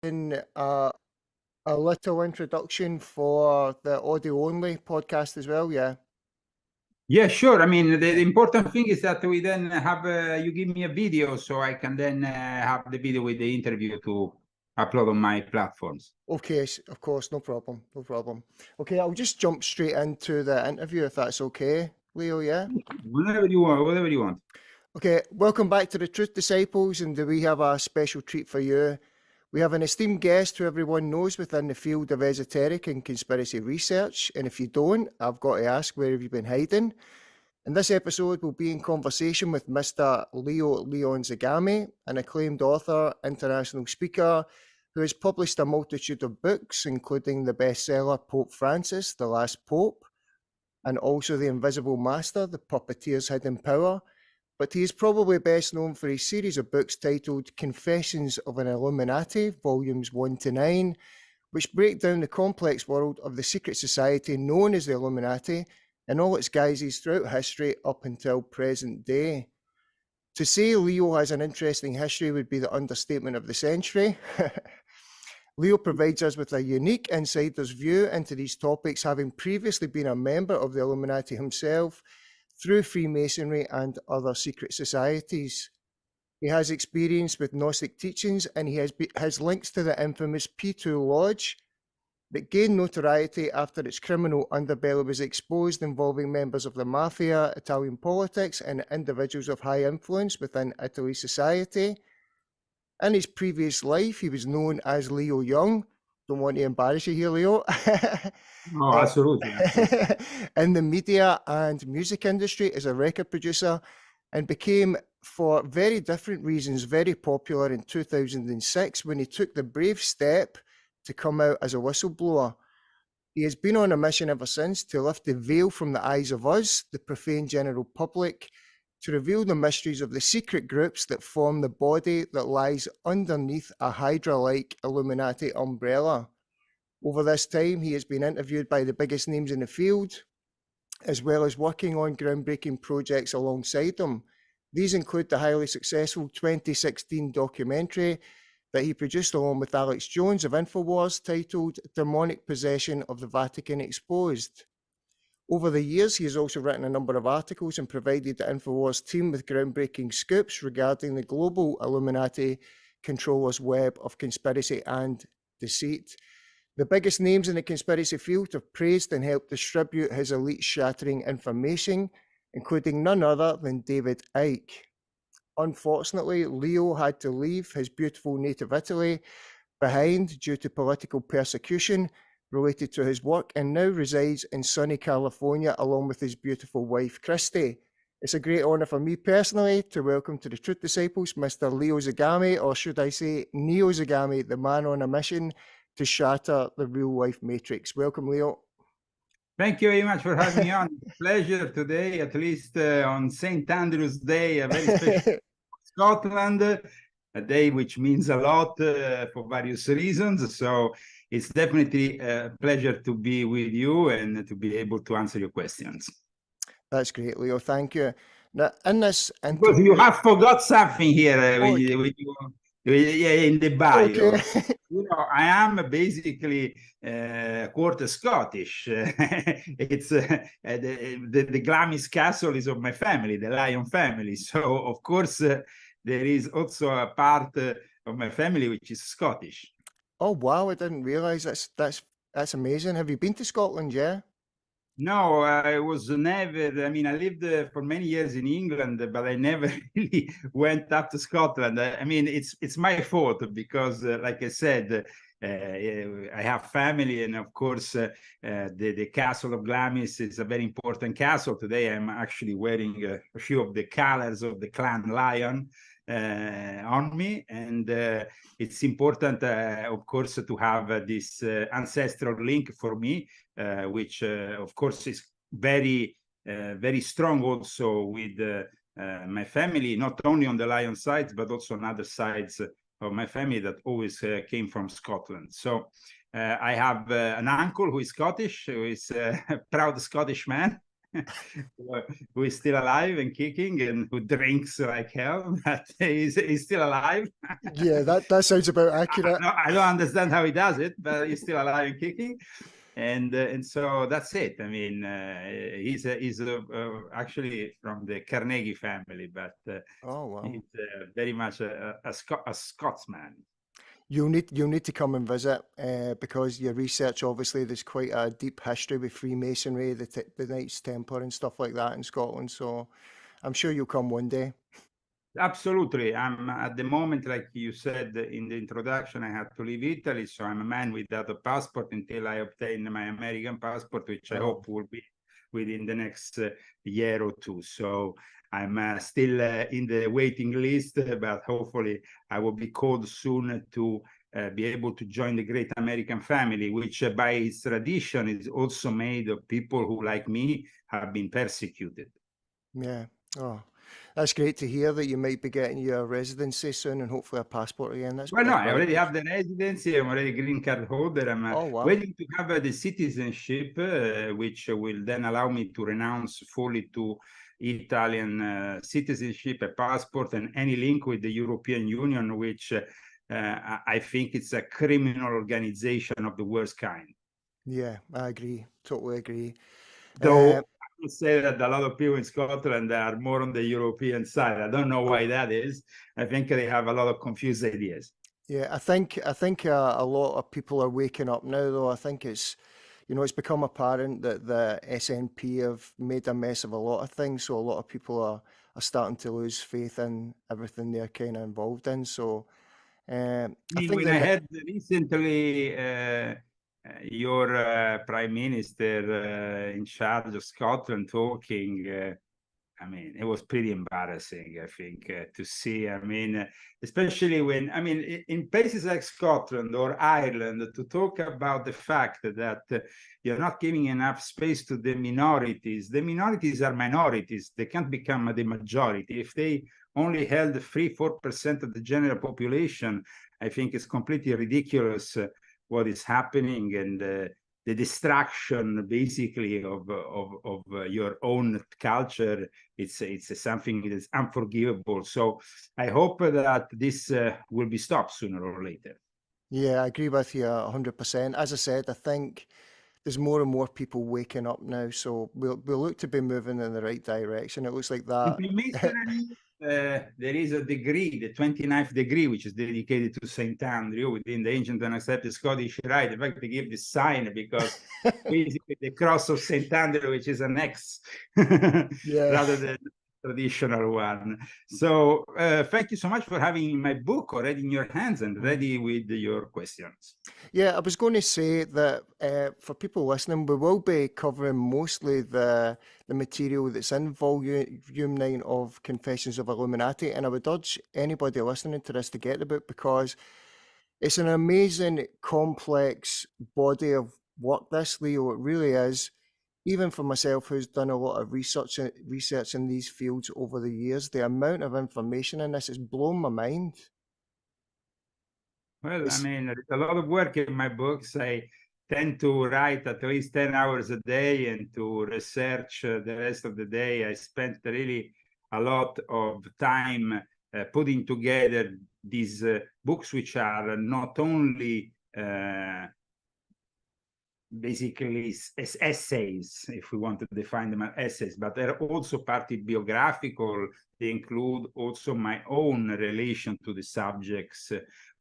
in a little introduction for the audio-only podcast as well, yeah? Yeah, sure. I mean, the important thing is that we then have, you give me a video so I can then have the video with the interview to upload on my platforms. Okay, of course, no problem, no problem. Okay, I'll just jump straight into the interview if that's okay, Leo, yeah? Whenever you want, whatever you want. Okay, welcome back to the Truth Disciples, and we have a special treat for you. We have an esteemed guest who everyone knows within the field of esoteric and conspiracy research, and if you don't, I've got to ask, where have you been hiding? In this episode, we'll be in conversation with Mr. Leo Zagami, an acclaimed author, international speaker, who has published a multitude of books, including the bestseller Pope Francis, The Last Pope, and also The Invisible Master, The Puppeteer's Hidden Power. But he is probably best known for his series of books titled Confessions of an Illuminati, Volumes 1 to 9, which break down the complex world of the secret society known as the Illuminati in all its guises throughout history up until present day. To say Leo has an interesting history would be the understatement of the century. Leo provides us with a unique insider's view into these topics, having previously been a member of the Illuminati himself through Freemasonry and other secret societies. He has experience with Gnostic teachings, and he has links to the infamous P2 Lodge that gained notoriety after its criminal underbelly was exposed, involving members of the mafia, Italian politics, and individuals of high influence within Italy's society. In his previous life, he was known as Leo Young. Don't want to embarrass you here, Leo. Oh, absolutely. In the media and music industry as a record producer, and became, for very different reasons, very popular in 2006 when he took the brave step to come out as a whistleblower. He has been on a mission ever since to lift the veil from the eyes of us, the profane general public, to reveal the mysteries of the secret groups that form the body that lies underneath a Hydra-like Illuminati umbrella. Over this time, he has been interviewed by the biggest names in the field, as well as working on groundbreaking projects alongside them. These include the highly successful 2016 documentary that he produced along with Alex Jones of InfoWars, titled Demonic Possession of the Vatican Exposed. Over the years, he has also written a number of articles and provided the InfoWars team with groundbreaking scoops regarding the global Illuminati controller's web of conspiracy and deceit. The biggest names in the conspiracy field have praised and helped distribute his elite-shattering information, including none other than David Icke. Unfortunately, Leo had to leave his beautiful native Italy behind due to political persecution related to his work, and now resides in sunny California along with his beautiful wife, Christy. It's a great honor for me personally to welcome to the Truth Disciples, Mr. Leo Zagami, or should I say Neo Zagami, the man on a mission to shatter the real-life matrix. Welcome, Leo. Thank you very much for having me on. Pleasure today, at least on St. Andrew's Day, a very special Scotland, a day which means a lot for various reasons. So it's definitely a pleasure to be with you and to be able to answer your questions. That's great, Leo. Thank you. Now, in this because you have forgot something here in the bio. Okay. You know, I am basically quarter Scottish. It's the Glamis castle is of my family, the Lion family. So of course there is also a part of my family which is Scottish. Oh wow! I didn't realize that's amazing. Have you been to Scotland? Yeah. No, I was never. I mean, I lived for many years in England, but I never really went up to Scotland. I mean, it's my fault because, like I said, I have family, and of course, the castle of Glamis is a very important castle. Today, I'm actually wearing a few of the colors of the clan Lion on me, and it's important, of course, to have this ancestral link for me, which of course is very very strong also with my family, not only on the Lion side but also on other sides of my family that always came from Scotland. So I have an uncle who is Scottish, who is a proud Scottish man. who is still alive and kicking and who drinks like hell, but he's still alive. Yeah, that sounds about accurate. I don't understand how he does it, but he's still alive and kicking. And so that's it. I mean, he's actually from the Carnegie family, but Oh wow. he's very much a Scotsman. You'll need to come and visit because your research, obviously, there's quite a deep history with Freemasonry, the Knights Templar and stuff like that in Scotland. So I'm sure you'll come one day. Absolutely. I'm at the moment, like you said in the introduction, I had to leave Italy, so I'm a man without a passport until I obtain my American passport, which I hope will be within the next year or two. So I'm still in the waiting list, but hopefully I will be called soon to be able to join the great American family, which by its tradition is also made of people who, like me, have been persecuted. Yeah. Oh, that's great to hear that you might be getting your residency soon and hopefully a passport again. Well, no, I very already good. have the residency. I'm already a green card holder. I'm Oh wow. waiting to have the citizenship, which will then allow me to renounce fully to Italian citizenship, a passport, and any link with the European Union, which I think it's a criminal organization of the worst kind. Yeah, I agree. Totally agree. Though I would say that a lot of people in Scotland are more on the European side. I don't know why that is. I think they have a lot of confused ideas. Yeah, I think a lot of people are waking up now, though. I think it's, it's become apparent that the SNP have made a mess of a lot of things, so a lot of people are starting to lose faith in everything they're kind of involved in. So, I think When I that had recently your prime minister in charge of Scotland talking, I mean, it was pretty embarrassing, I think, to see. I mean, especially when, I mean, in places like Scotland or Ireland, to talk about the fact that you're not giving enough space to the minorities. The minorities are minorities. They can't become the majority. If they only held 3-4% of the general population, I think it's completely ridiculous what is happening, and the destruction basically of your own culture. It's something that's unforgivable. So I hope that this will be stopped sooner or later. Yeah, I agree with you 100%. As I said, I think there's more and more people waking up now, so we'll look to be moving in the right direction. It looks like In that. Freemasonry, there is a degree, the 29th degree, which is dedicated to St. Andrew within the ancient and accepted Scottish rite. In fact, they give this sign because basically the cross of St. Andrew, which is an X, Yeah. rather than traditional one. So thank you so much for having my book already in your hands and ready with your questions. Yeah, I was going to say that for people listening, we will be covering mostly the material that's in volume 9 of Confessions of Illuminati, and I would urge anybody listening to this to get the book because it's an amazing, complex body of work, this, Leo. It really is. Even for myself, who's done a lot of research in these fields over the years, the amount of information in this has blown my mind. Well, I mean, there's a lot of work in my books. I tend to write at least 10 hours a day, and to research the rest of the day. I spent really a lot of time putting together these books, which are not only basically essays, if we want to define them as essays, but they're also partly biographical. They include also my own relation to the subjects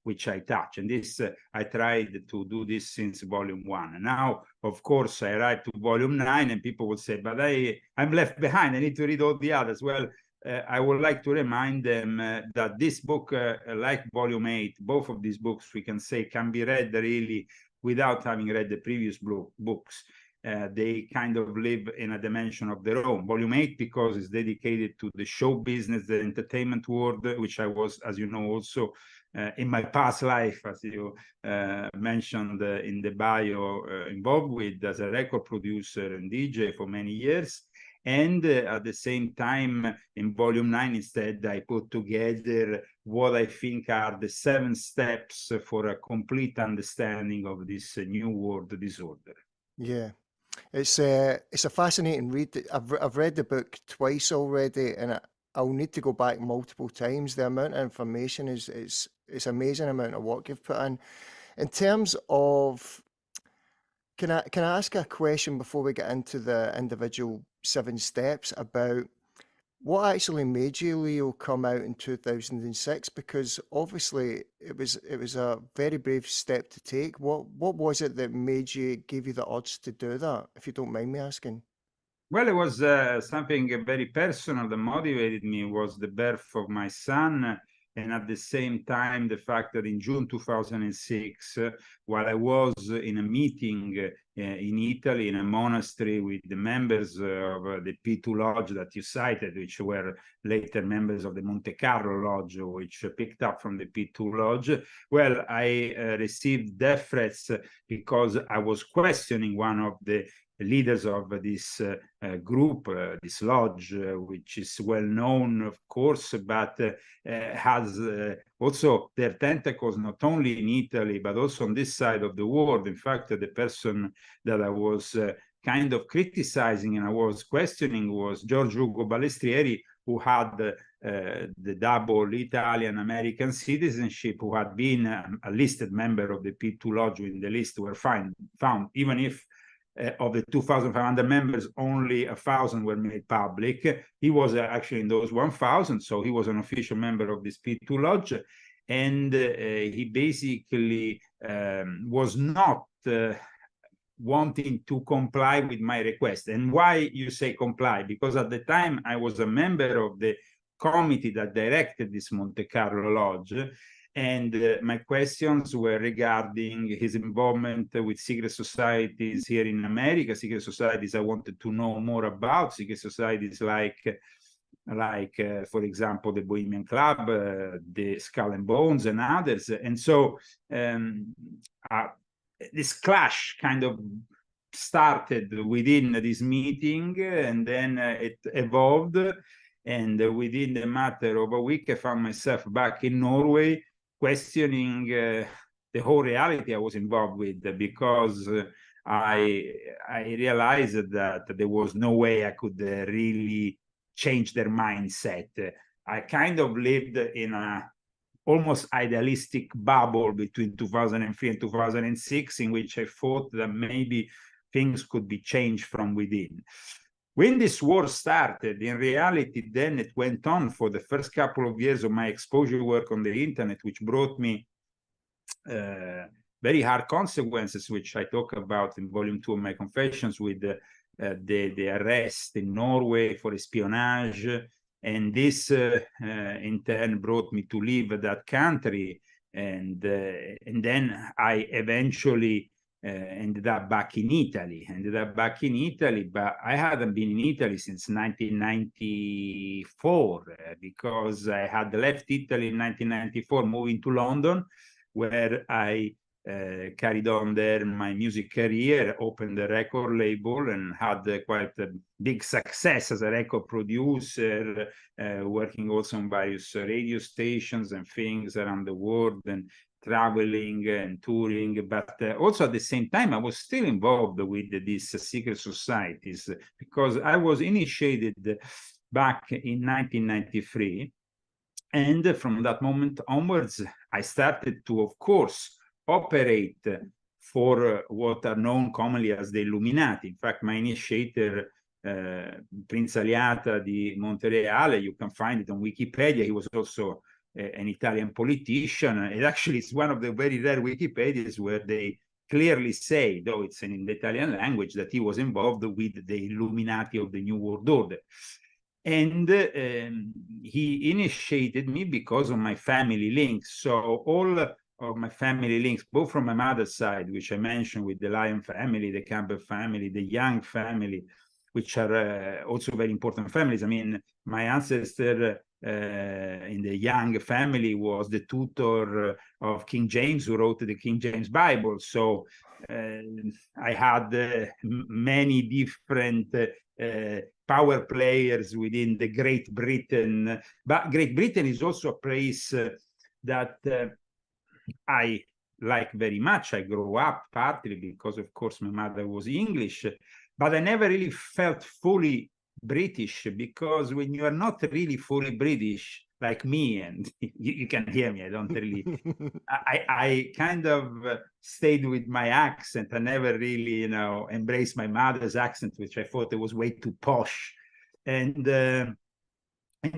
which I touch. And this, I tried to do this since volume 1. Now, of course, I arrived to volume 9 and people will say, but I'm left behind. I need to read all the others. Well, I would like to remind them that this book, like volume 8, both of these books, we can say, can be read really without having read the previous books. They kind of live in a dimension of their own. Volume 8, because it's dedicated to the show business, the entertainment world, which I was, as you know, also in my past life, as you mentioned in the bio, involved with as a record producer and DJ for many years. And at the same time, in volume 9, instead, I put together what I think are the 7 steps for a complete understanding of this new world disorder. Yeah. It's a fascinating read. I've read the book twice already, and I'll need to go back multiple times. The amount of information is it's amazing amount of work you've put in. In terms of, can I ask a question before we get into the individual 7 steps about what actually made you, Leo, come out in 2006? Because obviously it was a very brave step to take. What was it that made you, gave you the odds to do that, if you don't mind me asking? Well, it was something very personal that motivated me was the birth of my son, and at the same time, the fact that in June 2006, while I was in a meeting in Italy, in a monastery with the members of the P2 Lodge that you cited, which were later members of the Monte Carlo Lodge, which picked up from the P2 Lodge, well, I received death threats because I was questioning one of the leaders of this group, this lodge, which is well known, of course, but has also their tentacles not only in Italy, but also on this side of the world. In fact, the person that I was kind of criticizing and I was questioning was George Ugo Balestrieri, who had the double Italian-American citizenship, who had been a listed member of the P2 Lodge in the list were found, even if of the 2,500 members, only 1,000 were made public. He was actually in those 1,000, so he was an official member of this P2 Lodge, and he basically was not wanting to comply with my request. And why you say comply? Because at the time I was a member of the committee that directed this Monte Carlo Lodge, and my questions were regarding his involvement with secret societies here in America, secret societies I wanted to know more about, secret societies like for example, the Bohemian Club, the Skull and Bones, and others. And so this clash kind of started within this meeting, and then it evolved. And within a matter of a week, I found myself back in Norway, questioning the whole reality I was involved with, because I realized that there was no way I could really change their mindset. I kind of lived in a almost idealistic bubble between 2003 and 2006, in which I thought that maybe things could be changed from within. When this war started, in reality, then it went on for the first couple of years of my exposure work on the internet, which brought me very hard consequences, which I talk about in volume 2 of my confessions, with the arrest in Norway for espionage. And this in turn brought me to leave that country. And then I eventually ended up back in Italy, but I hadn't been in Italy since 1994, because I had left Italy in 1994, moving to London, where I carried on there my music career, opened a record label, and had quite a big success as a record producer, working also on various radio stations and things around the world, and traveling and touring. But also at the same time, I was still involved with these secret societies, because I was initiated back in 1993. And from that moment onwards, I started to, of course, operate for what are known commonly as the Illuminati. In fact, my initiator, Prince Aliata di Montereale, you can find it on Wikipedia. He was also an Italian politician. It actually is one of the very rare Wikipedias where they clearly say, though it's in the Italian language, that he was involved with the Illuminati of the New World Order. And he initiated me because of my family links. So all of my family links, both from my mother's side, which I mentioned, with the Lyon family, the Campbell family, the Young family, which are also very important families. I mean, my ancestor in the Young family was the tutor of King James, who wrote the King James Bible. So I had many different power players within the Great Britain. But Great Britain is also a place that I like very much. I grew up partly because, of course, my mother was English, but I never really felt fully British, because when you are not really fully British, like me, and you can hear me, I don't really, I kind of stayed with my accent. I never really, you know, embraced my mother's accent, which I thought it was way too posh. And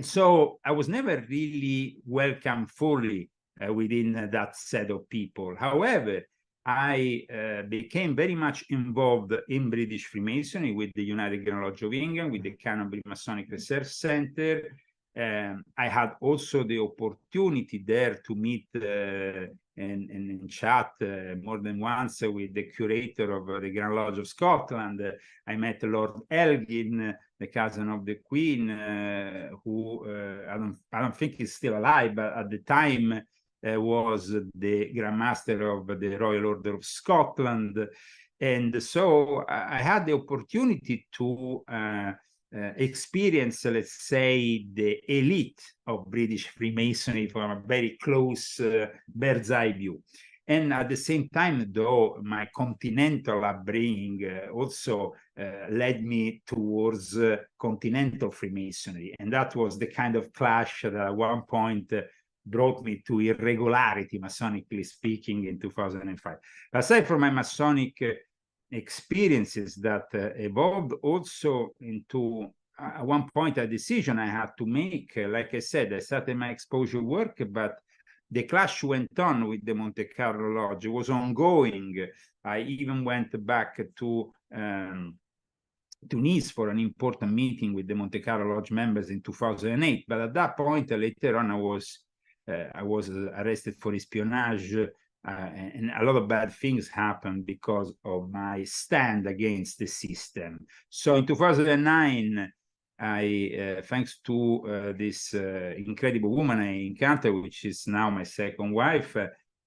so I was never really welcome fully within that set of people. However, I became very much involved in British Freemasonry with the United Grand Lodge of England, with the Canterbury Masonic Research Center. I had also the opportunity there to meet and chat more than once with the curator of the Grand Lodge of Scotland. I met Lord Elgin, the cousin of the Queen, who I don't think is still alive, but at the time was the Grand Master of the Royal Order of Scotland. And so I had the opportunity to experience, let's say, the elite of British Freemasonry from a very close bird's eye view. And at the same time, though, my continental upbringing also led me towards continental Freemasonry. And that was the kind of clash that at one point brought me to irregularity, Masonically speaking, in 2005. Aside from my Masonic experiences that evolved also into, at one point, a decision I had to make. Like I said, I started my exposure work, but the clash went on with the Monte Carlo Lodge. It was ongoing. I even went back to Nice for an important meeting with the Monte Carlo Lodge members in 2008. But at that point, later on, I was arrested for espionage, and a lot of bad things happened because of my stand against the system. So in 2009, I, thanks to this incredible woman I encountered, which is now my second wife,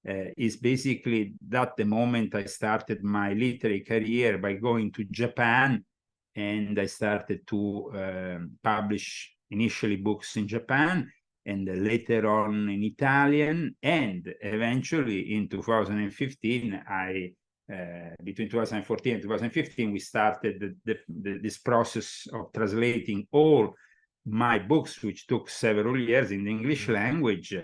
is basically that the moment I started my literary career by going to Japan, and I started to publish initially books in Japan, and later on in Italian, and eventually in 2015, between 2014 and 2015, we started this process of translating all my books, which took several years, in the English language.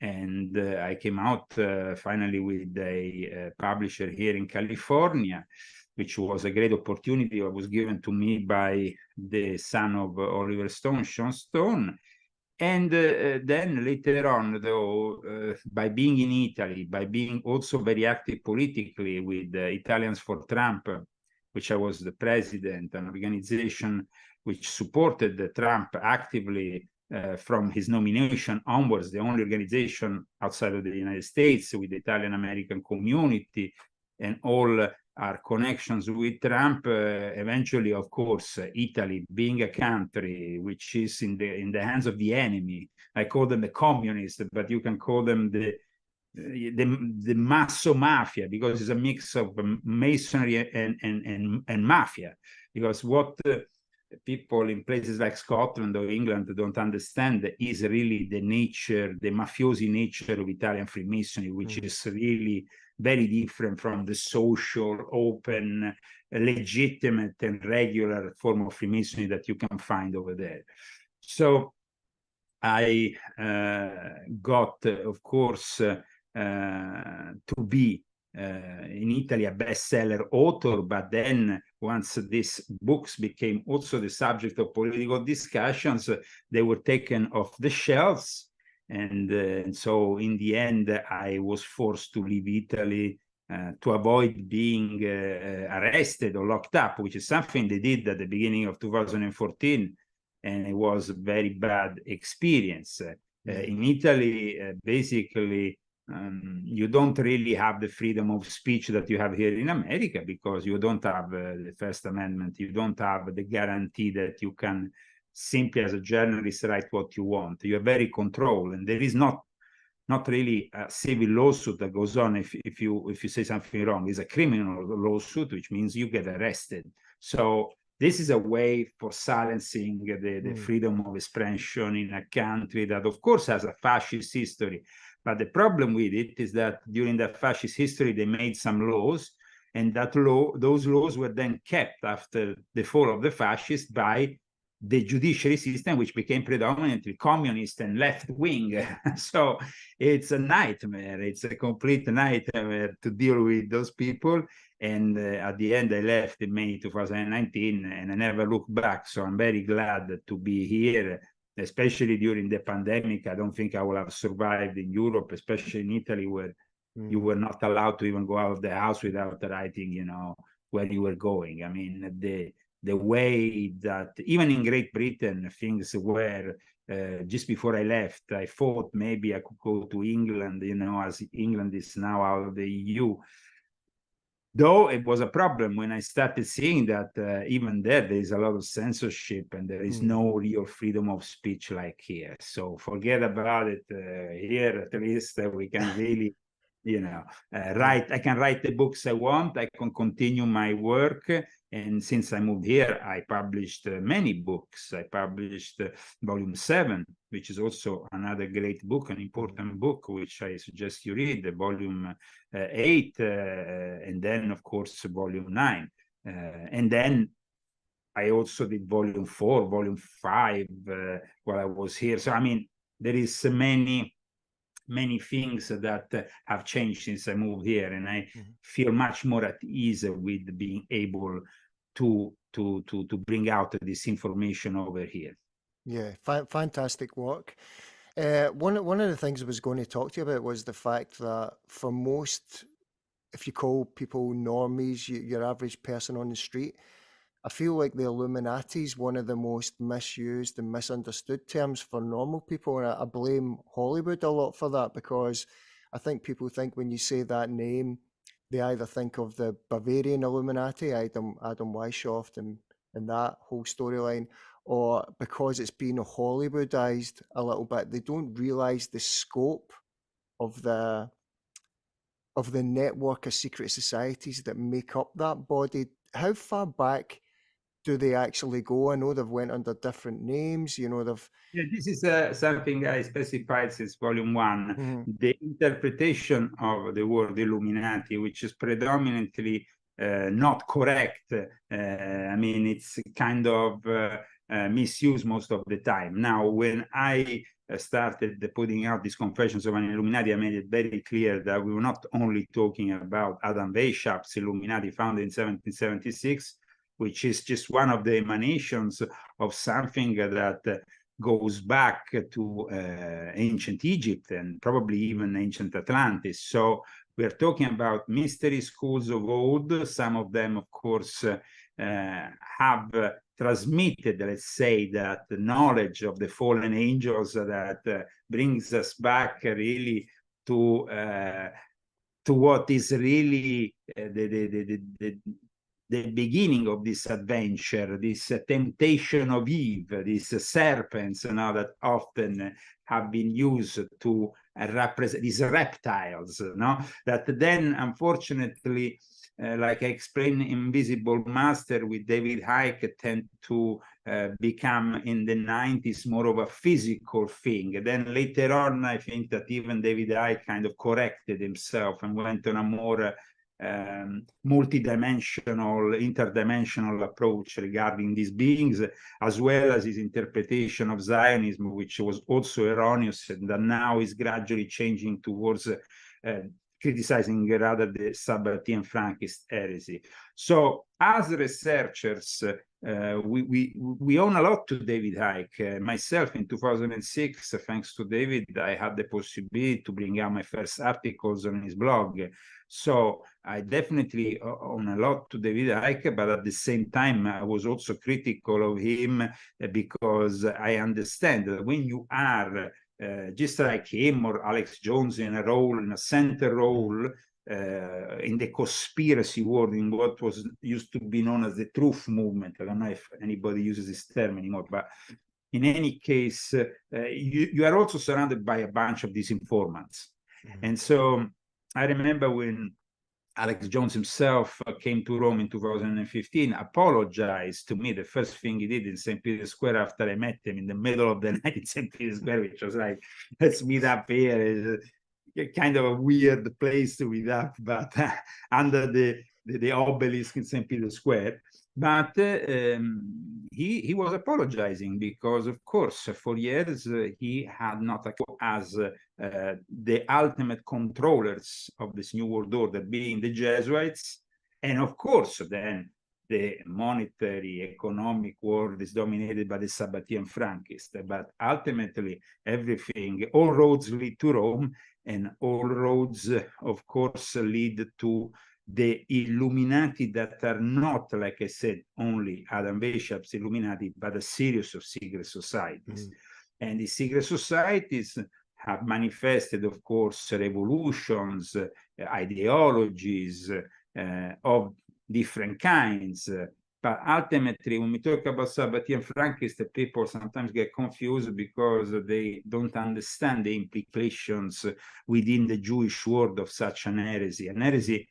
And I came out finally with a publisher here in California, which was a great opportunity that was given to me by the son of Oliver Stone, Sean Stone. And then later on, though, by being in Italy, by being also very active politically with Italians for Trump, which I was the president, an organization which supported Trump actively from his nomination onwards, the only organization outside of the United States with the Italian-American community, and all our connections with Trump. Eventually, of course, Italy being a country which is in the hands of the enemy. I call them the communists, but you can call them the Masso Mafia, because it's a mix of masonry and mafia. Because what people in places like Scotland or England don't understand is really the nature, the mafiosi nature of Italian Freemasonry, which is really very different from the social, open, legitimate, and regular form of Freemasonry that you can find over there. So I got, of course, to be in Italy a bestseller author, but then once these books became also the subject of political discussions, they were taken off the shelves. And so in the end, I was forced to leave Italy to avoid being arrested or locked up, which is something they did at the beginning of 2014. And it was a very bad experience. In Italy, basically, you don't really have the freedom of speech that you have here in America, because you don't have the First Amendment. You don't have the guarantee that you can simply as a journalist write what you want. You are very controlled, and there is not really a civil lawsuit that goes on if you say something wrong. It's a criminal lawsuit, which means you get arrested. So this is a way for silencing the freedom of expression in a country that, of course, has a fascist history. But the problem with it is that during that fascist history, they made some laws And those laws were then kept after the fall of the fascists by the judiciary system, which became predominantly communist and left-wing. So it's a nightmare. It's a complete nightmare to deal with those people. And at the end, I left in May 2019, and I never looked back. So I'm very glad to be here, especially during the pandemic. I don't think I would have survived in Europe, especially in Italy, where you were not allowed to even go out of the house without writing, you know, where you were going. I mean, the way that even in Great Britain, things were, just before I left, I thought maybe I could go to England, you know, as England is now out of the EU. Though it was a problem when I started seeing that even there is a lot of censorship and there is no real freedom of speech like here. So forget about it. Here, at least, we can really, you know, write. I can write the books I want. I can continue my work. And since I moved here, I published many books. I published Volume 7, which is also another great book, an important book, which I suggest you read, Volume 8, and then, of course, Volume 9. And then I also did Volume 4, Volume 5 while I was here. So, I mean, there is many things that have changed since I moved here, and I feel much more at ease with being able to bring out this information over here. Yeah, fantastic work. One of the things I was going to talk to you about was the fact that for most, if you call people normies, your average person on the street, I feel like the Illuminati is one of the most misused and misunderstood terms for normal people, and I blame Hollywood a lot for that, because I think people think when you say that name, they either think of the Bavarian Illuminati, Adam Weishaupt, and that whole storyline, or because it's been Hollywoodized a little bit, they don't realize the scope of the network of secret societies that make up that body. How far back do they actually go? I know they've went under different names, you know, they've... Yeah, this is something I specified since Volume 1. The interpretation of the word Illuminati, which is predominantly not correct. I mean, it's kind of misused most of the time. Now, when I started putting out these confessions of an Illuminati, I made it very clear that we were not only talking about Adam Weishaupt's Illuminati founded in 1776, which is just one of the emanations of something that goes back to ancient Egypt and probably even ancient Atlantis. So we're talking about mystery schools of old. Some of them, of course, have transmitted, let's say, that the knowledge of the fallen angels that brings us back really to what is really the beginning of this adventure, this temptation of Eve, these serpents, you know, that often have been used to represent these reptiles, no? That then, unfortunately, like I explained, Invisible Master with David Icke tend to become in the 90s more of a physical thing. Then later on, I think that even David Icke kind of corrected himself and went on a more multidimensional, interdimensional approach regarding these beings, as well as his interpretation of Zionism, which was also erroneous and that now is gradually changing towards criticizing rather the Sabbatean Frankist heresy. So as researchers, we own a lot to David Icke. Myself, in 2006, thanks to David, I had the possibility to bring out my first articles on his blog. So I definitely own a lot to David Icke, but at the same time, I was also critical of him because I understand that when you are just like him or Alex Jones in a center role in the conspiracy world, in what was used to be known as the truth movement. I don't know if anybody uses this term anymore, but in any case, you are also surrounded by a bunch of these informants. And so I remember when Alex Jones himself came to Rome in 2015, apologized to me. The first thing he did in St. Peter's Square after I met him in the middle of the night in St. Peter's Square, which was like, let's meet up here. It's kind of a weird place to meet up, but under the the obelisk in St. Peter's Square. But he was apologizing because, of course, for years he had not as the ultimate controllers of this New World Order, being the Jesuits. And of course, then the monetary economic world is dominated by the Sabbatean Frankists. But ultimately, everything, all roads lead to Rome, and all roads, of course, lead to the Illuminati that are not, like I said, only Adam Weishaupt's Illuminati, but a series of secret societies. And the secret societies have manifested, of course, revolutions, ideologies of different kinds. But ultimately, when we talk about Sabbatean Frankists, people sometimes get confused because they don't understand the implications within the Jewish world of such an heresy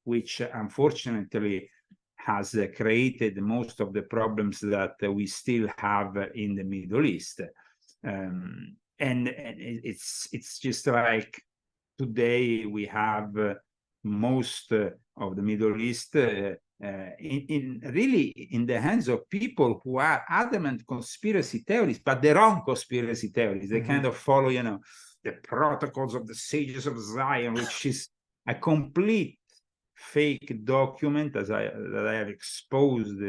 which unfortunately has created most of the problems that we still have in the Middle East. And it's just like today we have most of the Middle East really in the hands of people who are adamant conspiracy theories, but the wrong conspiracy theories. They kind of follow, you know, the protocols of the sages of Zion, which is a complete fake document, that I have exposed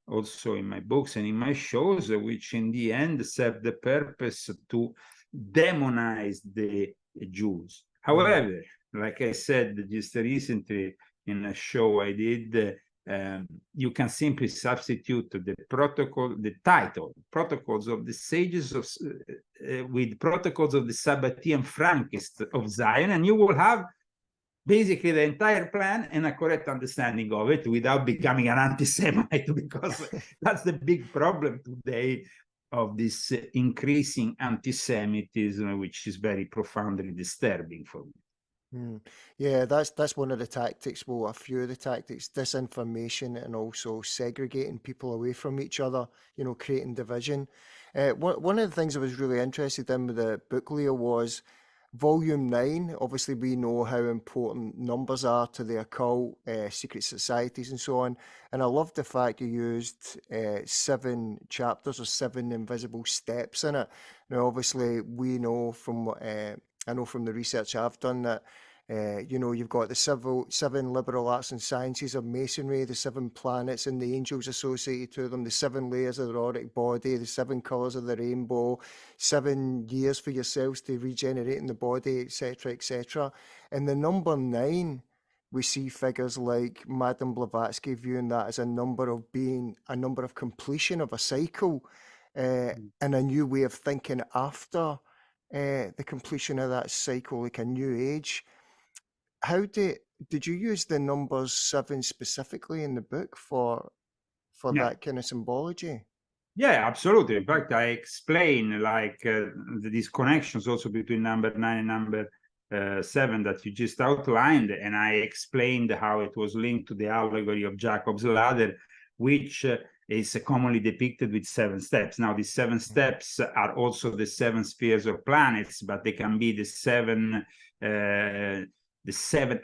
also in my books and in my shows, which in the end serve the purpose to demonize the Jews. However, like I said just recently in a show I did, you can simply substitute the protocol, the title, Protocols of the Sages of, with Protocols of the Sabbatean Frankists of Zion, and you will have basically the entire plan and a correct understanding of it without becoming an anti-Semite, because that's the big problem today of this increasing anti-Semitism, which is very profoundly disturbing for me. Yeah, that's one of the tactics, well, a few of the tactics, disinformation and also segregating people away from each other, you know, creating division. One of the things I was really interested in with the book, Leo, was Volume 9. Obviously, we know how important numbers are to the occult, secret societies and so on. And I love the fact you used 7 chapters or 7 invisible steps in it. Now, obviously, we know from, I know from the research I've done that, you know, you've got the 7 liberal arts and sciences of Masonry, the 7 planets and the angels associated to them, the 7 layers of the auric body, the 7 colours of the rainbow, 7 years for yourselves to regenerate in the body, etc., etc. And the number 9, we see figures like Madame Blavatsky viewing that as a number of completion of a cycle, and a new way of thinking after the completion of that cycle, like a new age. How did you use the numbers 7 specifically in the book for that kind of symbology? Yeah, absolutely. In fact, I explain like these connections also between number 9 and number 7 that you just outlined, and I explained how it was linked to the allegory of Jacob's ladder, which is commonly depicted with 7 steps. Now, these 7 steps are also the 7 spheres of planets, but they can be the 7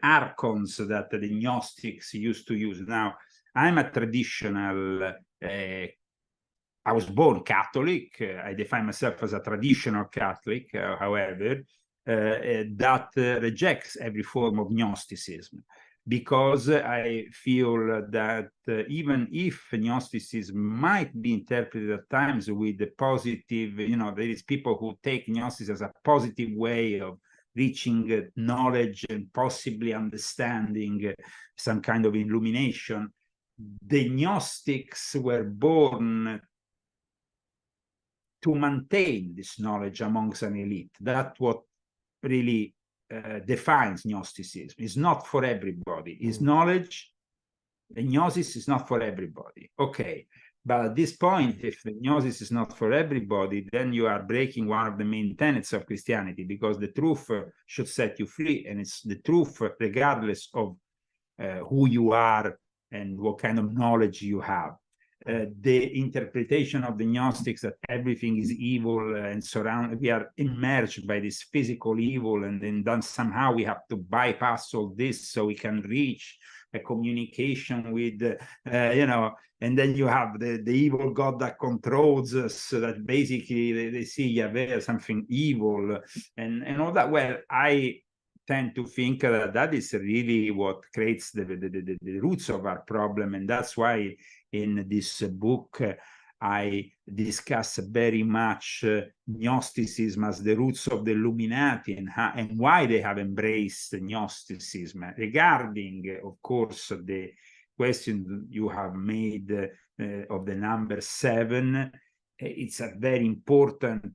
archons that the Gnostics used to use. Now, I'm a traditional, I was born Catholic. I define myself as a traditional Catholic, however, that rejects every form of Gnosticism, because I feel that even if Gnosticism might be interpreted at times with the positive, you know, there is people who take Gnosticism as a positive way of reaching knowledge and possibly understanding some kind of illumination. The Gnostics were born to maintain this knowledge amongst an elite. That's what really defines Gnosticism. It's not for everybody. It's knowledge. The Gnosis is not for everybody. Okay. But at this point, if the Gnosis is not for everybody, then you are breaking one of the main tenets of Christianity, because the truth should set you free, and it's the truth regardless of who you are and what kind of knowledge you have. the interpretation of the Gnostics that everything is evil and we are immersed by this physical evil, and then somehow we have to bypass all this so we can reach a communication with, and then you have the evil God that controls us, so that basically they see Yahweh as something evil and all that. Well, I tend to think that is really what creates the roots of our problem, and that's why in this book I discuss very much Gnosticism as the roots of the Illuminati, and why they have embraced Gnosticism. Regarding, of course, the question you have made of the number 7, it's very important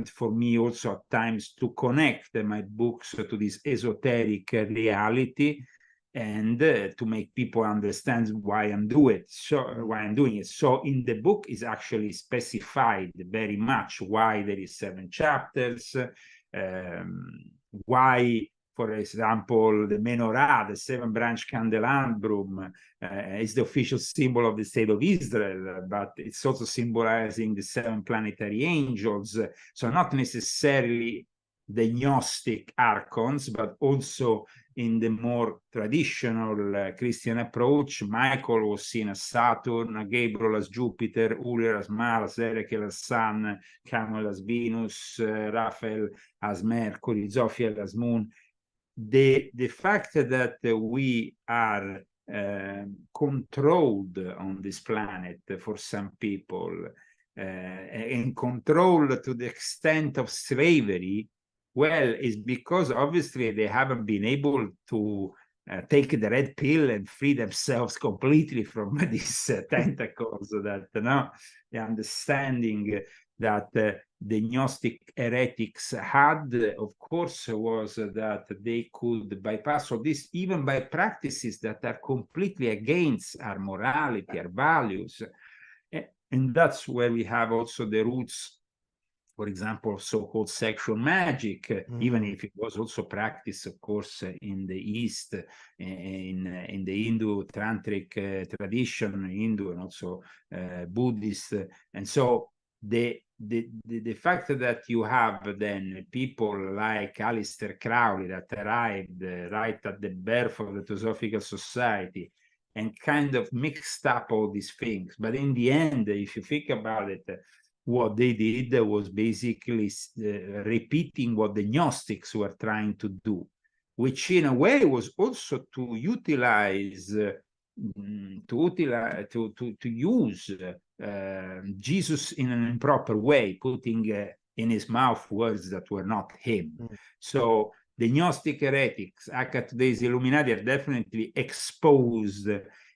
for me also at times to connect my books to this esoteric reality, and to make people understand why I'm doing it. So in the book is actually specified very much why there is 7 chapters, why, for example, the menorah, the 7-branch candelabrum, is the official symbol of the state of Israel, but it's also symbolizing the 7 planetary angels. So not necessarily the Gnostic archons, but also in the more traditional Christian approach, Michael was seen as Saturn, Gabriel as Jupiter, Uriel as Mars, Ezekiel as Sun, Chamuel as Venus, Raphael as Mercury, Zophiel as Moon. The fact that we are controlled on this planet for some people, and controlled to the extent of slavery, well, is because obviously they haven't been able to take the red pill and free themselves completely from these tentacles. That the understanding that the Gnostic heretics had, of course, was that they could bypass all this even by practices that are completely against our morality, our values. And that's where we have also the roots, for example, so-called sexual magic, even if it was also practiced, of course, in the East, in the Hindu tantric tradition, Hindu and also Buddhist. And so the fact that you have then people like Aleister Crowley that arrived right at the birth of the Theosophical Society and kind of mixed up all these things. But in the end, if you think about it, what they did was basically repeating what the Gnostics were trying to do, which in a way was also to utilize, to use Jesus in an improper way, putting in his mouth words that were not him. So the Gnostic heretics, aka today's Illuminati, are definitely exposed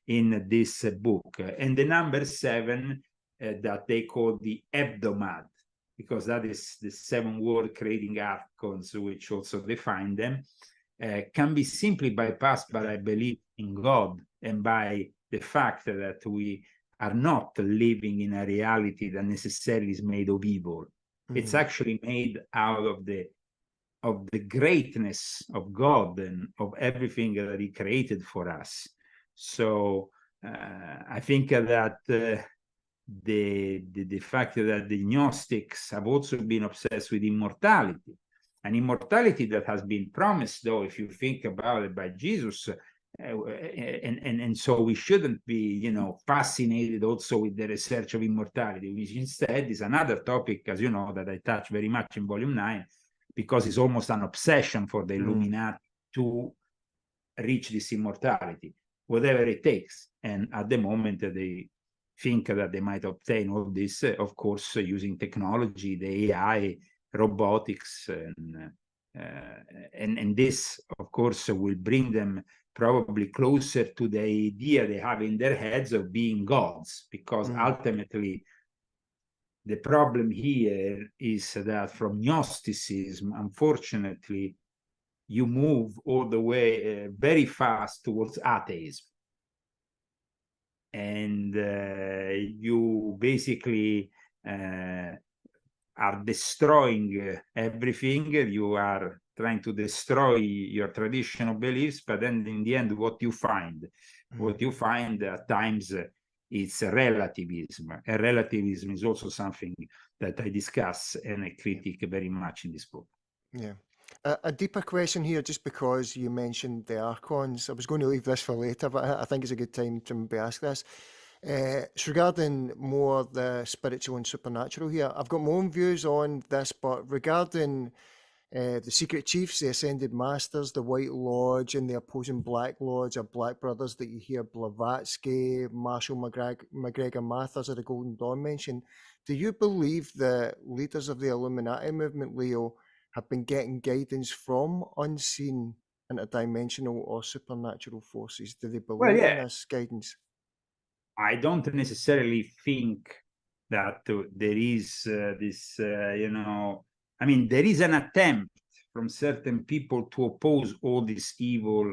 in this book. And the number 7, that they call the hebdomad, because that is the 7-word creating archons, which also define them, can be simply bypassed by, I believe, in God, and by the fact that we are not living in a reality that necessarily is made of evil. It's actually made out of the greatness of God and of everything that he created for us. So I think that the fact that the Gnostics have also been obsessed with immortality, an immortality that has been promised, though, if you think about it, by Jesus, and so we shouldn't be, fascinated also with the research of immortality, which instead is another topic, as you know, that I touch very much in Volume 9, because it's almost an obsession for the Illuminati to reach this immortality, whatever it takes. And at the moment, they think that they might obtain all this, of course, using technology, the AI, robotics, and this, of course, will bring them probably closer to the idea they have in their heads of being gods, because ultimately the problem here is that from Gnosticism, unfortunately, you move all the way very fast towards atheism. And you basically are destroying everything. You are trying to destroy your traditional beliefs, but then in the end, what you find at times it's a relativism. And relativism is also something that I discuss and I critique very much in this book. Yeah. A deeper question here, just because you mentioned the Archons. I was going to leave this for later, but I think it's a good time to maybe ask this. It's regarding more the spiritual and supernatural here. I've got my own views on this, but regarding the Secret Chiefs, the Ascended Masters, the White Lodge, and the opposing Black Lodge, or Black Brothers that you hear Blavatsky, Marshall McGregor Mathers, or the Golden Dawn mention, do you believe the leaders of the Illuminati movement, Leo, have been getting guidance from unseen, interdimensional, or supernatural forces? Do they believe in this guidance? I don't necessarily think that there is this, you know, I mean, there is an attempt from certain people to oppose all this evil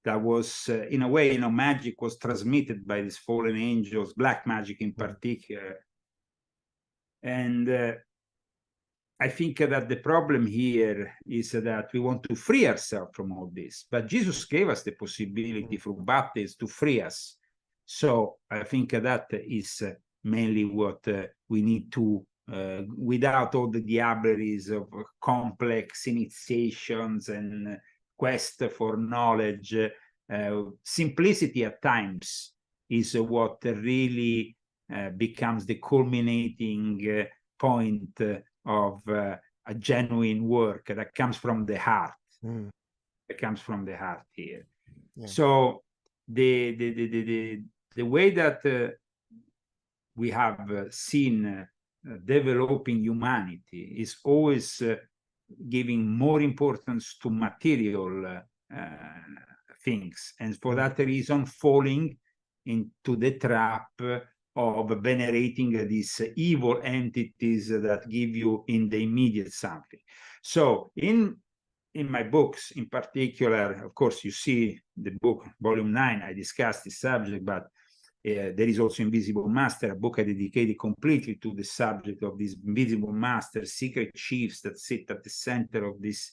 that was, in a way, you know, magic was transmitted by these fallen angels, black magic in particular. And I think that the problem here is that we want to free ourselves from all this. But Jesus gave us the possibility through baptism to free us. So I think that is mainly what we need to, without all the diableries of complex initiations and quest for knowledge, simplicity at times is what really becomes the culminating point of a genuine work that comes from the heart. It comes from the heart here. Yeah. So the way that we have seen developing humanity is always giving more importance to material things, and for that reason falling into the trap of venerating these evil entities that give you in the immediate something. So in my books in particular, of course, you see the book, volume 9, I discussed this subject, but there is also Invisible Master, a book I dedicated completely to the subject of these invisible masters, secret chiefs that sit at the center of this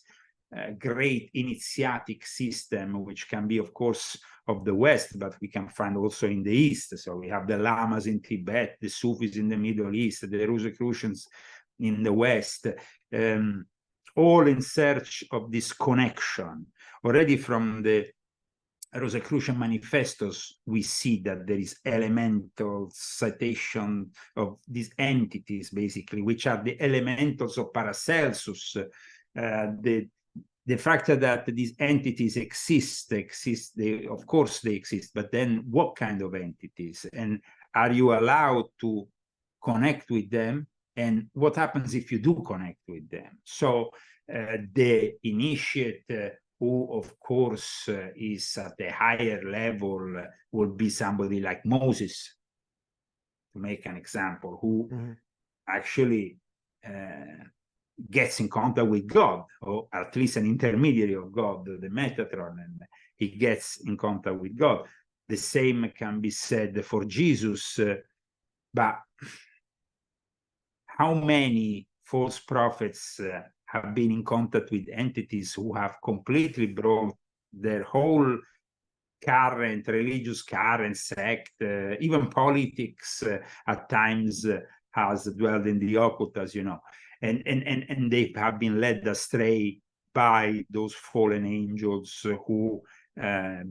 great initiatic system, which can be, of course, of the West, but we can find also in the East. So we have the Lamas in Tibet, the Sufis in the Middle East, the Rosicrucians in the West, all in search of this connection. Already from the Rosicrucian manifestos, we see that there is elemental citation of these entities, basically, which are the elementals of Paracelsus, the fact that these entities exist, of course they exist, but then what kind of entities? And are you allowed to connect with them? And what happens if you do connect with them? So the initiate, who of course is at a higher level, will be somebody like Moses, to make an example, who actually gets in contact with God, or at least an intermediary of God, the Metatron, and he gets in contact with God. The same can be said for Jesus, but how many false prophets have been in contact with entities who have completely brought their whole current religious sect, even politics at times has dwelled in the occult, as you know, and they have been led astray by those fallen angels who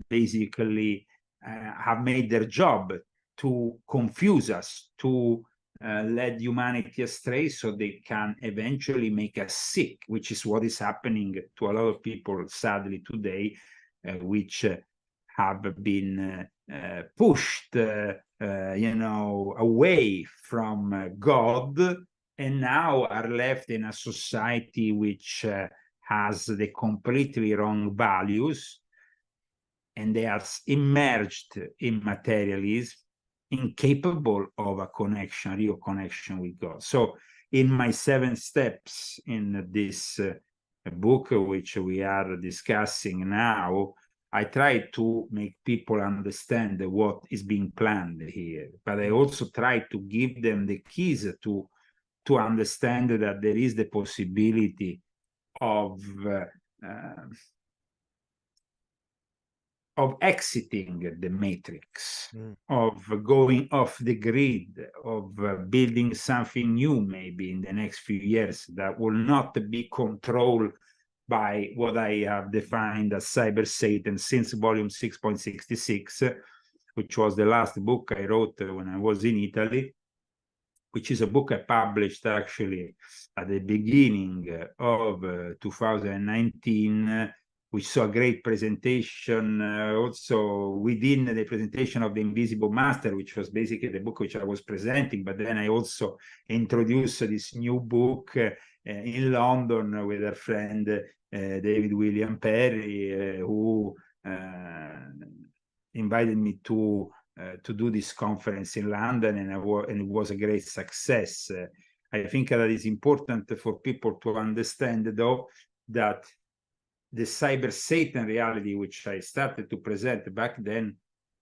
basically have made their job to confuse us, to lead humanity astray, so they can eventually make us sick, which is what is happening to a lot of people, sadly, today, which have been pushed, you know, away from God, and now are left in a society which has the completely wrong values, and they are immersed in materialism, incapable of a connection, real connection with God. So in my 7 steps in this book, which we are discussing now, I try to make people understand what is being planned here, but I also try to give them the keys to understand that there is the possibility of of exiting the matrix, Mm. of going off the grid, of building something new maybe in the next few years that will not be controlled by what I have defined as cyber Satan since volume 6.66, which was the last book I wrote when I was in Italy, which is a book I published actually at the beginning of 2019, which saw a great presentation also within the presentation of The Invisible Master, which was basically the book which I was presenting. But then I also introduced this new book in London with a friend, David William Perry, who invited me to do this conference in London, and it was a great success. I think that it's important for people to understand, though, that the cyber Satan reality, which I started to present back then,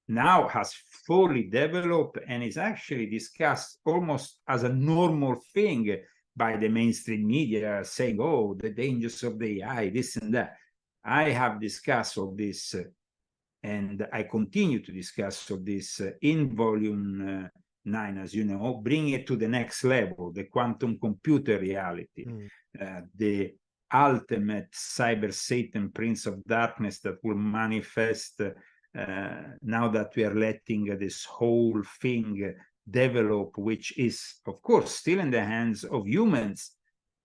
now has fully developed and is actually discussed almost as a normal thing by the mainstream media, saying, oh, the dangers of the AI, this and that. I have discussed all this, and I continue to discuss all this in volume 9, as you know, bring it to the next level, the quantum computer reality, the ultimate cyber Satan, Prince of Darkness, that will manifest now that we are letting this whole thing develop, which is, of course, still in the hands of humans,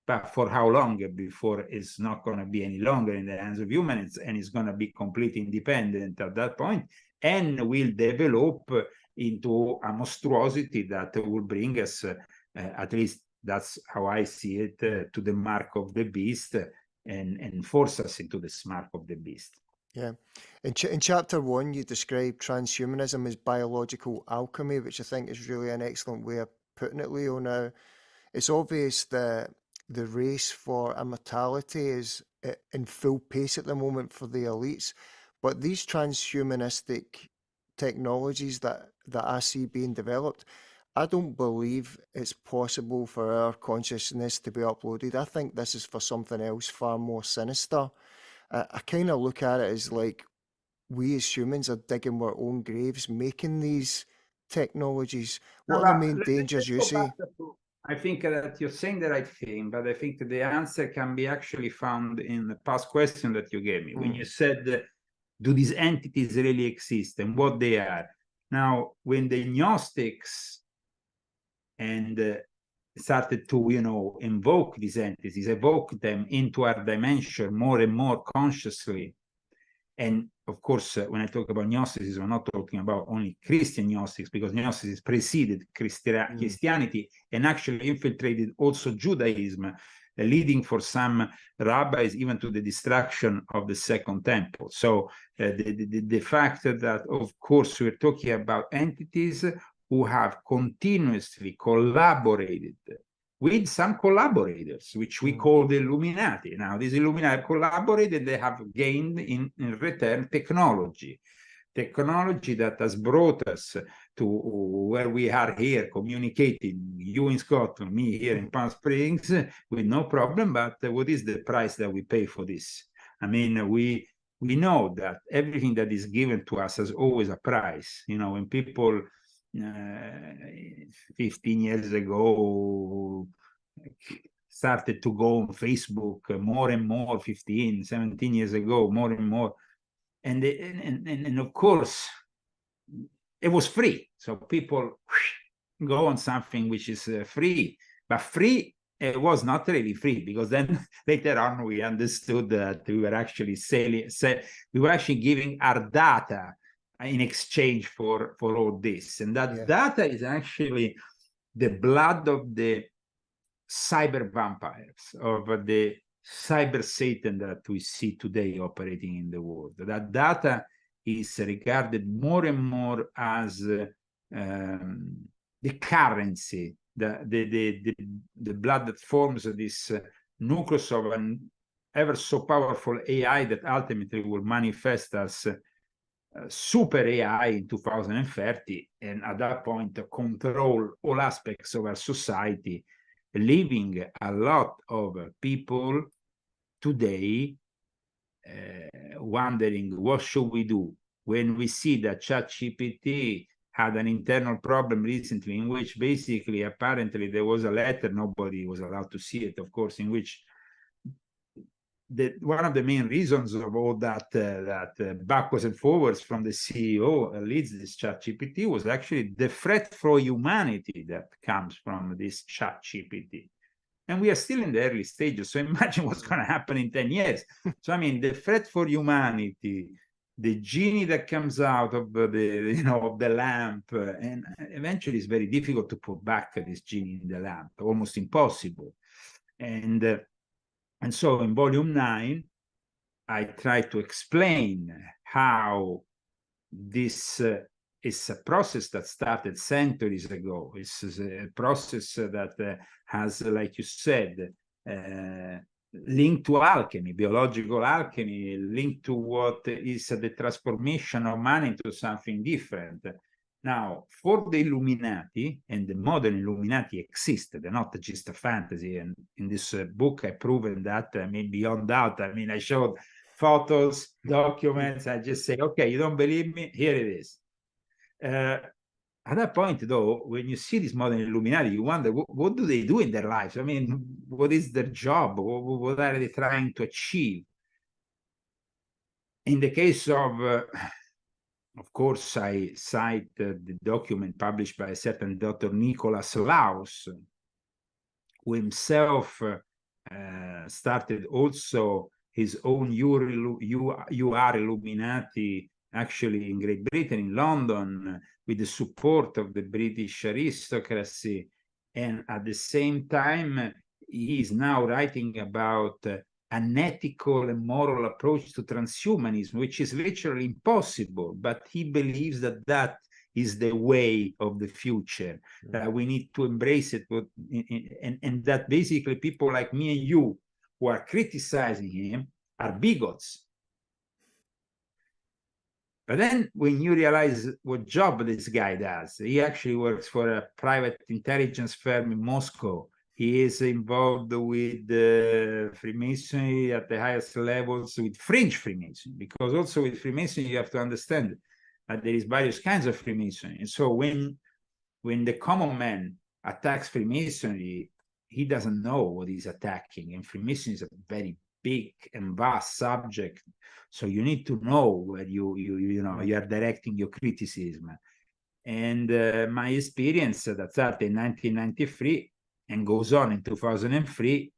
but for how long before it's not going to be any longer in the hands of humans, and it's going to be completely independent at that point, and will develop into a monstrosity that will bring us, at least that's how I see it, to the mark of the beast, and force us into the mark of the beast. Yeah. In chapter 1, you describe transhumanism as biological alchemy, which I think is really an excellent way of putting it, Leo. Now, it's obvious that the race for immortality is in full pace at the moment for the elites, but these transhumanistic technologies that I see being developed, I don't believe it's possible for our consciousness to be uploaded. I think this is for something else far more sinister. I kind of look at it as like we as humans are digging our own graves making these technologies. What are the main dangers you see? I think that you're saying the right thing, but I think the answer can be actually found in the past question that you gave me, when you said, do these entities really exist and what they are? Now, when the Gnostics and started to, invoke these entities, evoke them into our dimension more and more consciously, and of course, when I talk about Gnosticism, I'm not talking about only Christian Gnostics, because Gnosticism preceded Christianity and actually infiltrated also Judaism, leading for some rabbis even to the destruction of the Second Temple. So the fact that, of course, we're talking about entities who have continuously collaborated with some collaborators, which we call the Illuminati. Now, these Illuminati collaborated, they have gained in return technology that has brought us to where we are here, communicating, you in Scotland, me here in Palm Springs, with no problem. But what is the price that we pay for this? I mean, we know that everything that is given to us has always a price. When people 15 years ago started to go on Facebook more and more, 15, 17 years ago, more and more. And of course, it was free. So people go on something which is free, but free, it was not really free, because then later on we understood that we were actually we were actually giving our data in exchange for all this. And that data is actually the blood of the cyber vampires, of the cyber Satan that we see today operating in the world. That data is regarded more and more as the currency, the blood that forms this nucleus of an ever so powerful AI that ultimately will manifest as super AI in 2030, and at that point control all aspects of our society, leaving a lot of people today wondering, what should we do? when we see that ChatGPT had an internal problem recently in which basically apparently there was a letter, nobody was allowed to see it, of course, in which one of the main reasons of all that backwards and forwards from the CEO leads this ChatGPT was actually the threat for humanity that comes from this ChatGPT. And we are still in the early stages. So imagine what's going to happen in 10 years. So, I mean, the threat for humanity, the genie that comes out of of the lamp, and eventually it's very difficult to put back this genie in the lamp, almost impossible. And so in volume 9, I try to explain how this is a process that started centuries ago. It's a process that has, like you said, linked to alchemy, biological alchemy, linked to what is the transformation of man into something different. Now, for the Illuminati, and the modern Illuminati existed, they're not just a fantasy. And in this book, I've proven that, I mean, beyond doubt. I mean, I showed photos, documents. I just say, okay, you don't believe me? Here it is. At that point, though, when you see this modern Illuminati, you wonder, what do they do in their lives? I mean, what is their job? What are they trying to achieve? In the case of course, I cite the document published by a certain Dr. Nicholas Laus, who himself started also his own UR Illuminati, actually in Great Britain, in London, with the support of the British aristocracy. And at the same time, he is now writing about an ethical and moral approach to transhumanism, which is literally impossible, but he believes that that is the way of the future, that we need to embrace it, and that basically people like me and you who are criticizing him are bigots. But then when you realize what job this guy does, he actually works for a private intelligence firm in Moscow. He is involved with Freemasonry at the highest levels, with fringe Freemasonry, because also with Freemasonry, you have to understand that there is various kinds of Freemasonry. And so when the common man attacks Freemasonry, he doesn't know what he's attacking. And Freemasonry is a very big and vast subject. So you need to know where you are directing your criticism. And my experience that started in 1993 and goes on in 2003,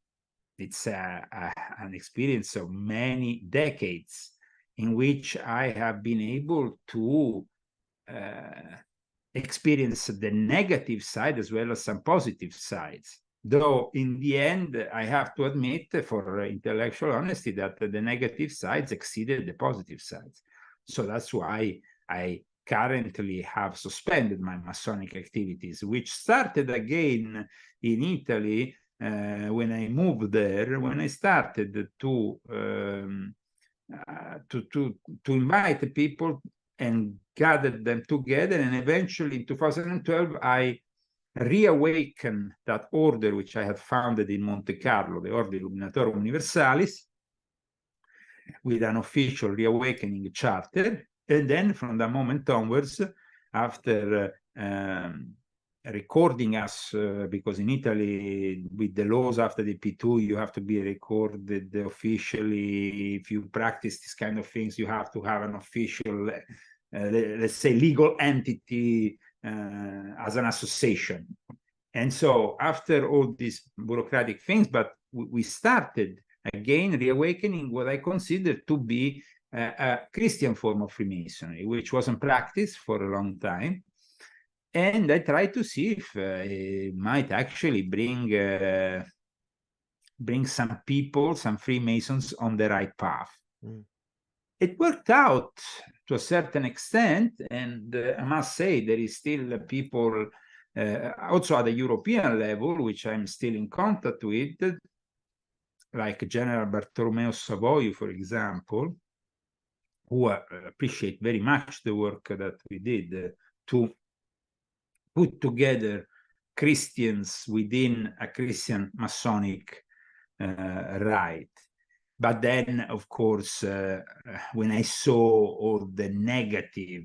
it's an experience of many decades in which I have been able to experience the negative side as well as some positive sides. Though in the end, I have to admit, for intellectual honesty, that the negative sides exceeded the positive sides. So that's why I currently have suspended my Masonic activities, which started again in Italy when I moved there, when I started to invite people and gathered them together. And eventually in 2012, I reawakened that order which I had founded in Monte Carlo, the Order Illuminatorum Universalis, with an official reawakening charter. And then from that moment onwards, after recording us, because in Italy, with the laws after the P2, you have to be recorded officially. If you practice this kind of things, you have to have an official, let's say, legal entity as an association. And so after all these bureaucratic things, but we started again reawakening what I consider to be a Christian form of Freemasonry, which wasn't practiced for a long time. And I tried to see if it might actually bring some people, some Freemasons on the right path. It worked out to a certain extent, and I must say there is still people also at the European level, which I'm still in contact with, like General Bartolomeo Savoio, for example, who appreciate very much the work that we did to put together Christians within a Christian Masonic rite. But then, of course, when I saw all the negative,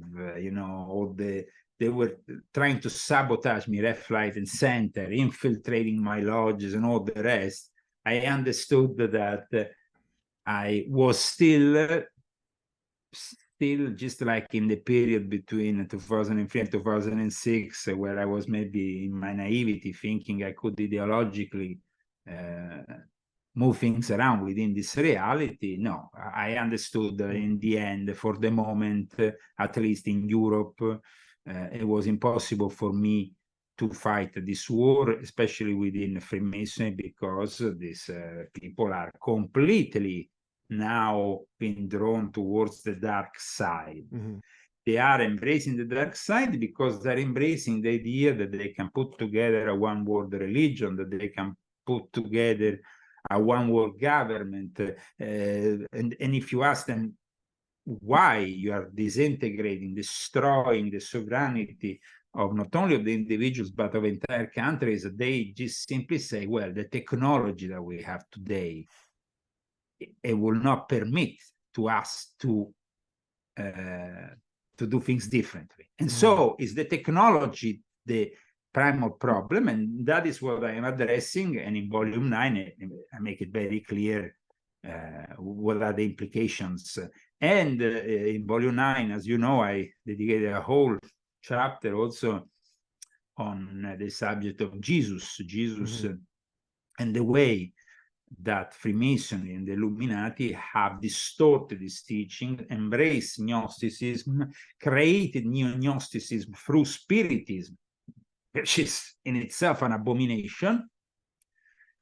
all they were trying to sabotage me left, right, and center, infiltrating my lodges and all the rest, I understood that I was still just like in the period between 2003 and 2006, where I was maybe in my naivety thinking I could ideologically move things around within this reality. No, I understood in the end, for the moment, at least in Europe, it was impossible for me to fight this war, especially within Freemasonry, because these people are completely now being drawn towards the dark side. They are embracing the dark side because they're embracing the idea that they can put together a one world religion, that they can put together a one world government. And if you ask them why you are disintegrating, destroying the sovereignty of not only of the individuals, but of entire countries, they just simply say, well, the technology that we have today, it will not permit to us to do things differently. And so is the technology the primal problem? And that is what I am addressing. And in volume 9, I make it very clear what are the implications. And in volume 9, as you know, I dedicated a whole chapter also on the subject of Jesus and the way that Freemasonry and the Illuminati have distorted this teaching, embraced Gnosticism, created neo-Gnosticism through Spiritism, which is in itself an abomination,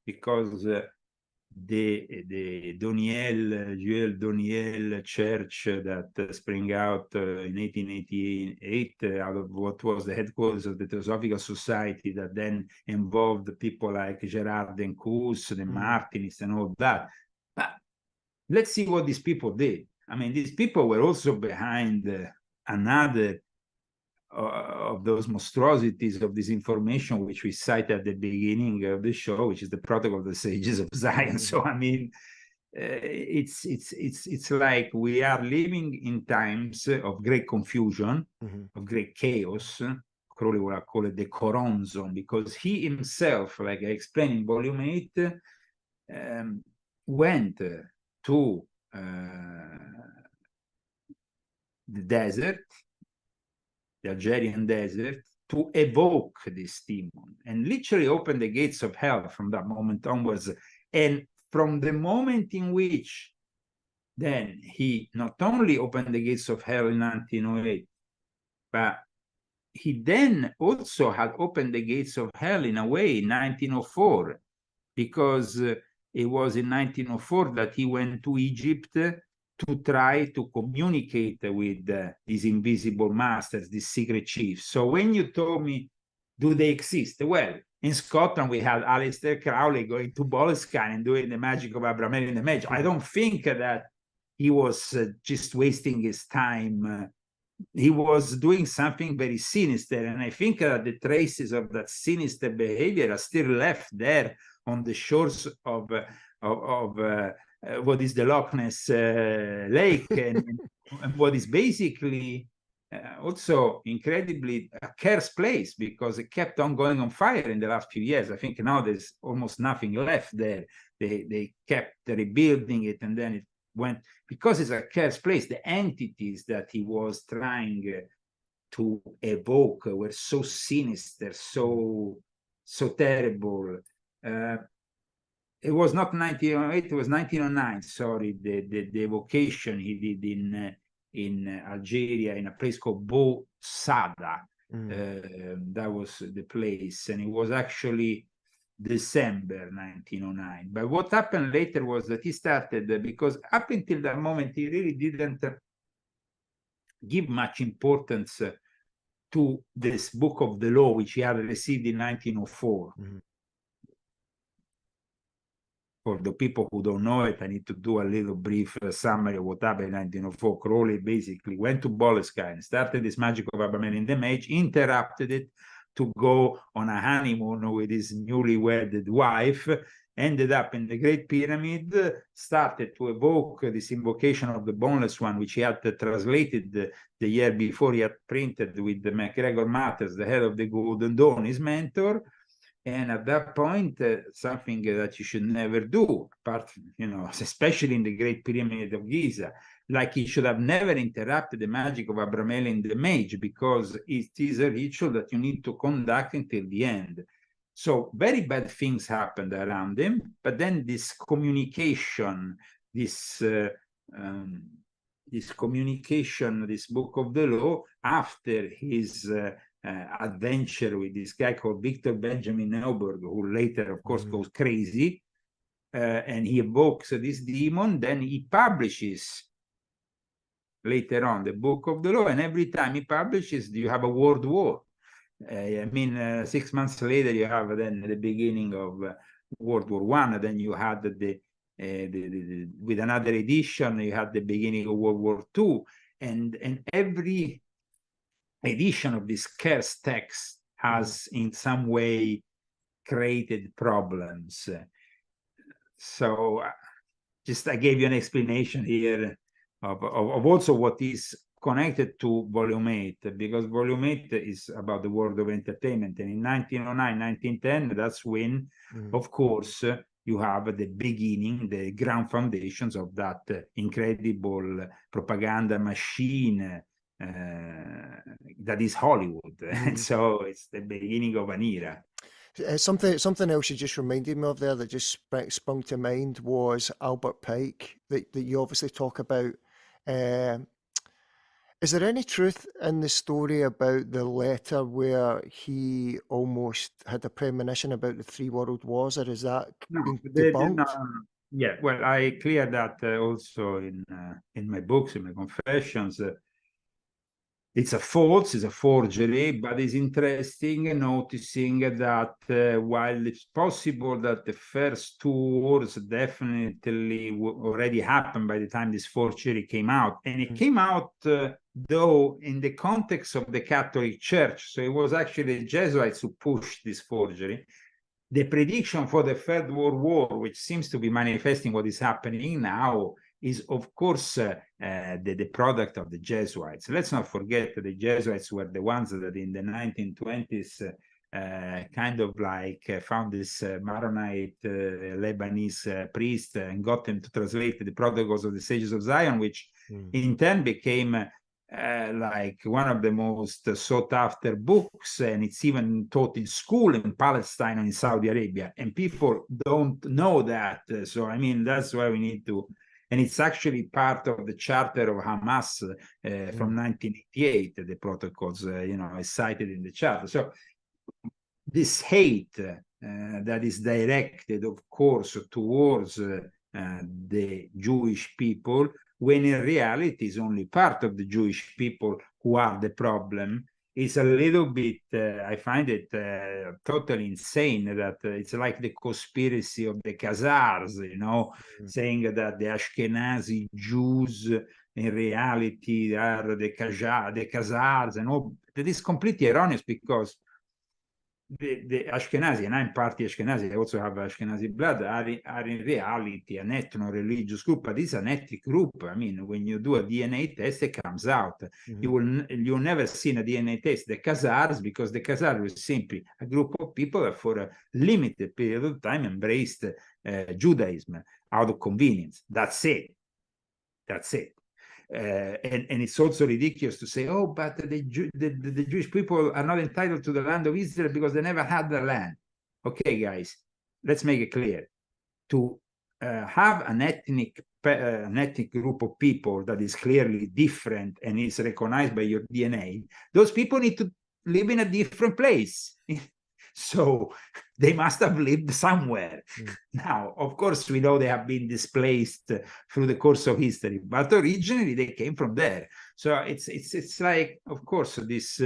because the Joel Doniel church that sprang out in 1888 out of what was the headquarters of the Theosophical Society, that then involved people like Gerard Dencous, the Martinists, and all that. But let's see what these people did. I mean, these people were also behind another of those monstrosities of disinformation, which we cited at the beginning of the show, which is the Protocol of the Sages of Zion. So, I mean, it's like we are living in times of great confusion, of great chaos. Crowley would call it the Coron zone, because he himself, like I explained in volume 8, went to the desert, the Algerian desert, to evoke this demon and literally open the gates of hell from that moment onwards. And from the moment in which then he not only opened the gates of hell in 1908, but he then also had opened the gates of hell in a way in 1904, because it was in 1904 that he went to Egypt to try to communicate with these invisible masters, these secret chiefs. So when you told me, do they exist? Well, in Scotland, we had Aleister Crowley going to Boleskine and doing the magic of Abramelin the Magi. I don't think that he was just wasting his time. He was doing something very sinister. And I think that the traces of that sinister behavior are still left there on the shores of what is the Loch Ness lake, and what is basically also incredibly a cursed place, because it kept on going on fire in the last few years. I think now there's almost nothing left there. They kept rebuilding it, and then it went, because it's a cursed place. The entities that he was trying to evoke were so sinister, so terrible. It was not 1908, it was 1909, sorry, the evocation he did in Algeria, in a place called Bou Sada. That was the place, and it was actually December 1909. But what happened later was that he started, because up until that moment, he really didn't give much importance to this book of the law, which he had received in 1904. For the people who don't know it, I need to do a little brief summary of what happened in 1904. Crowley basically went to Boleskine, started this magic of Abramelin the Mage, interrupted it to go on a honeymoon with his newly wedded wife, ended up in the Great Pyramid, started to evoke this invocation of the boneless one, which he had translated the year before. He had printed with the MacGregor Matters, the head of the Golden Dawn, his mentor. And at that point, something that you should never do, apart, especially in the Great Pyramid of Giza, like he should have never interrupted the magic of Abramelin the Mage, because it is a ritual that you need to conduct until the end. So very bad things happened around him, but then this communication, this Book of the Law, after his adventure with this guy called Victor Benjamin Neuburg, who later, of course, goes crazy, and he evokes this demon, then he publishes later on the Book of the Law, and every time he publishes, you have a world war. 6 months later, you have then the beginning of World War I, and then you had with another edition, you had the beginning of World War II, and every edition of this scarce text has in some way created problems. So just I gave you an explanation here of also what is connected to Volume 8, because Volume 8 is about the world of entertainment. And in 1909, 1910, that's when, of course, you have the beginning, the ground foundations of that incredible propaganda machine that is Hollywood. And so it's the beginning of an era. Something else you just reminded me of there that just sprung to mind was Albert Pike, that you obviously talk about. Is there any truth in the story about the letter where he almost had a premonition about the 3 world wars, or is that been debunked? Yeah, well, I clear that also in my books, in my confessions. It's a false, it's a forgery, but it's interesting noticing that while it's possible that the first 2 wars definitely already happened by the time this forgery came out, and it came out, though, in the context of the Catholic Church, so it was actually the Jesuits who pushed this forgery. The prediction for the Third World War, which seems to be manifesting what is happening now, is, of course, the product of the Jesuits. Let's not forget that the Jesuits were the ones that in the 1920s kind of like found this Maronite Lebanese priest and got him to translate the Protocols of the Sages of Zion, which in turn became like one of the most sought after books, and it's even taught in school in Palestine and in Saudi Arabia, and people don't know that. So I mean, that's why we need to. And it's actually part of the charter of Hamas from 1988, the protocols, is cited in the charter. So this hate that is directed, of course, towards the Jewish people, when in reality is only part of the Jewish people who are the problem, is a little bit, I find it totally insane that it's like the conspiracy of the Khazars, saying that the Ashkenazi Jews in reality are the Khazars, and all. That is completely erroneous, because the Ashkenazi, and I'm partly Ashkenazi, I also have Ashkenazi blood, are in reality an ethno-religious group, but it's an ethnic group. I mean, when you do a DNA test, it comes out. You'll never seen a DNA test, the Khazars, because the Khazars was simply a group of people that for a limited period of time embraced Judaism out of convenience. That's it. And it's also ridiculous to say, oh, but the Jewish people are not entitled to the land of Israel because they never had the land. Okay, guys, let's make it clear. To have an ethnic group of people that is clearly different and is recognized by your DNA, those people need to live in a different place. So they must have lived somewhere. Now, of course, we know they have been displaced through the course of history, but originally they came from there. So it's like, of course, this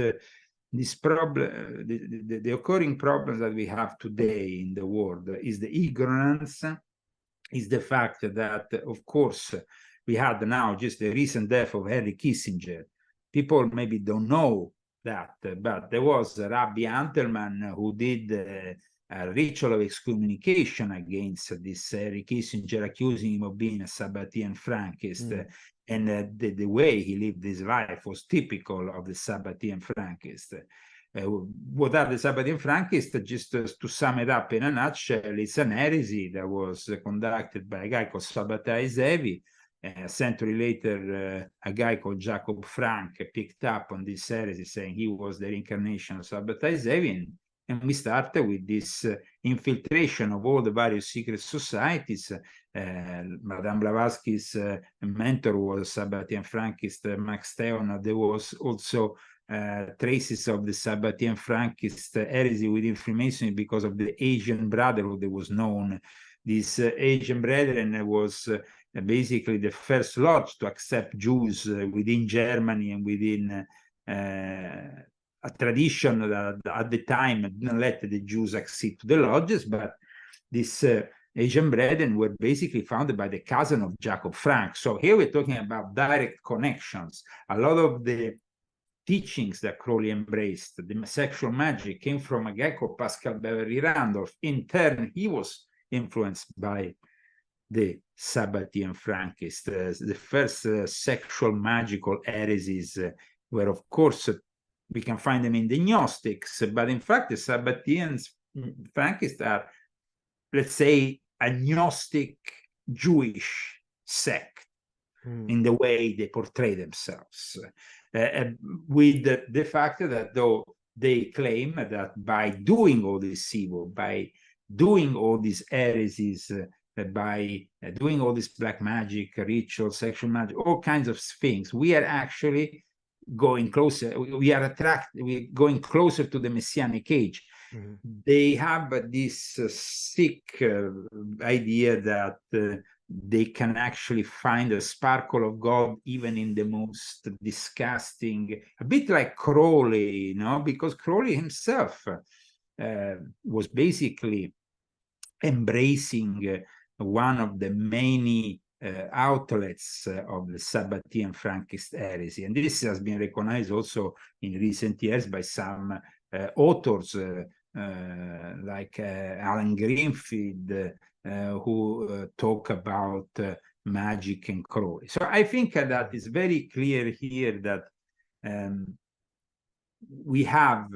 problem, the occurring problems that we have today in the world is the ignorance, is the fact that, of course, we had now just the recent death of Henry Kissinger. People maybe don't know that, but there was Rabbi Antelman who did a ritual of excommunication against this Henry Kissinger, accusing him of being a Sabbatean Frankist. And the way he lived his life was typical of the Sabbatean Frankist. What are the Sabbatean Frankists? Just to sum it up in a nutshell, it's an heresy that was conducted by a guy called Sabbatai Zevi. A century later, a guy called Jacob Frank picked up on this heresy, saying he was the reincarnation of Sabbatai Zevi. And we started with this infiltration of all the various secret societies. Madame Blavatsky's mentor was Sabbatean Frankist Max Theon. There was also traces of the Sabbatean Frankist heresy within Freemasonry because of the Asian Brotherhood that was known. This Asian Brethren was basically the first lodge to accept Jews within Germany and within a tradition that at the time didn't let the Jews accede to the lodges, but this Asian Brethren were basically founded by the cousin of Jacob Frank. So here we're talking about direct connections. A lot of the teachings that Crowley embraced, the sexual magic, came from a guy called Pascal Beverly Randolph. In turn, he was influenced by the Sabbatean Frankists. The first sexual magical heresies were, of course, we can find them in the Gnostics, but in fact, the Sabbatean Frankists are, let's say, a Gnostic Jewish sect in the way they portray themselves, with the fact that though they claim that by doing all this evil, by doing all these heresies, by doing all this black magic, ritual, sexual magic, all kinds of things, we are actually going closer. We're going closer to the Messianic age. They have this sick idea that they can actually find a sparkle of God even in the most disgusting, a bit like Crowley, you know, because Crowley himself was basically embracing one of the many outlets of the Sabbatean Frankist heresy. And this has been recognized also in recent years by some authors like Alan Greenfield, who talk about magic and Crowley. So I think that it's very clear here that we have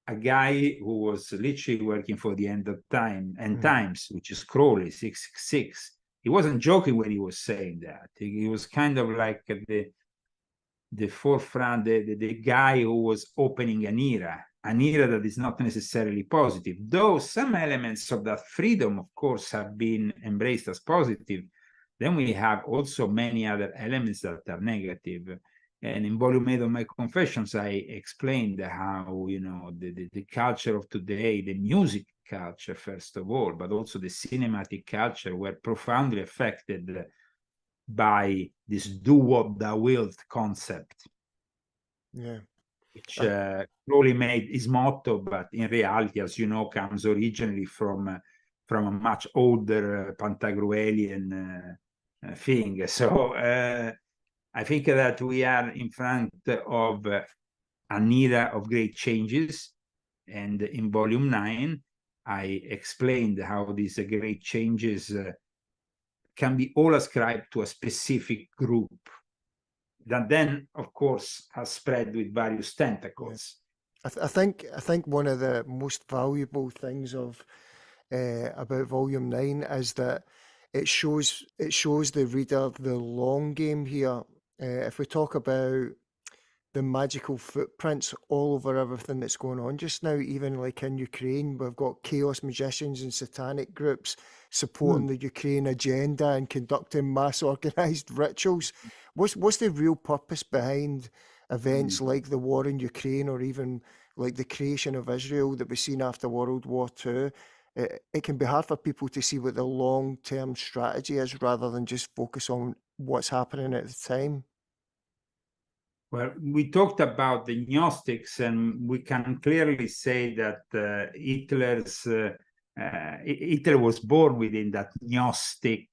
a guy who was literally working for the end of time and times, which is Crowley, 666. He wasn't joking when he was saying that. He was kind of like the forefront, the guy who was opening an era that is not necessarily positive. Though some elements of that freedom, of course, have been embraced as positive, then we have also many other elements that are negative. And in Volume 8 of my Confessions, I explained how, you know, the culture of today, the music culture, first of all, but also the cinematic culture, were profoundly affected by this do what thou wilt concept. Yeah. Which Crowley made his motto, but in reality, as you know, comes originally from a much older Pantagruelian thing. So I think that we are in front of an era of great changes. And in Volume 9, I explained how these great changes can be all ascribed to a specific group that then, of course, has spread with various tentacles. Yeah. I think one of the most valuable things of about Volume 9 is that it shows the reader the long game here. If we talk about the magical footprints all over everything that's going on just now, even like in Ukraine, we've got chaos magicians and satanic groups supporting the Ukraine agenda and conducting mass organized rituals. What's the real purpose behind events like the war in Ukraine, or even like the creation of Israel that we've seen after World War II? It can be hard for people to see what the long-term strategy is rather than just focus on what's happening at the time. Well, we talked about the Gnostics, and we can clearly say that Hitler was born within that Gnostic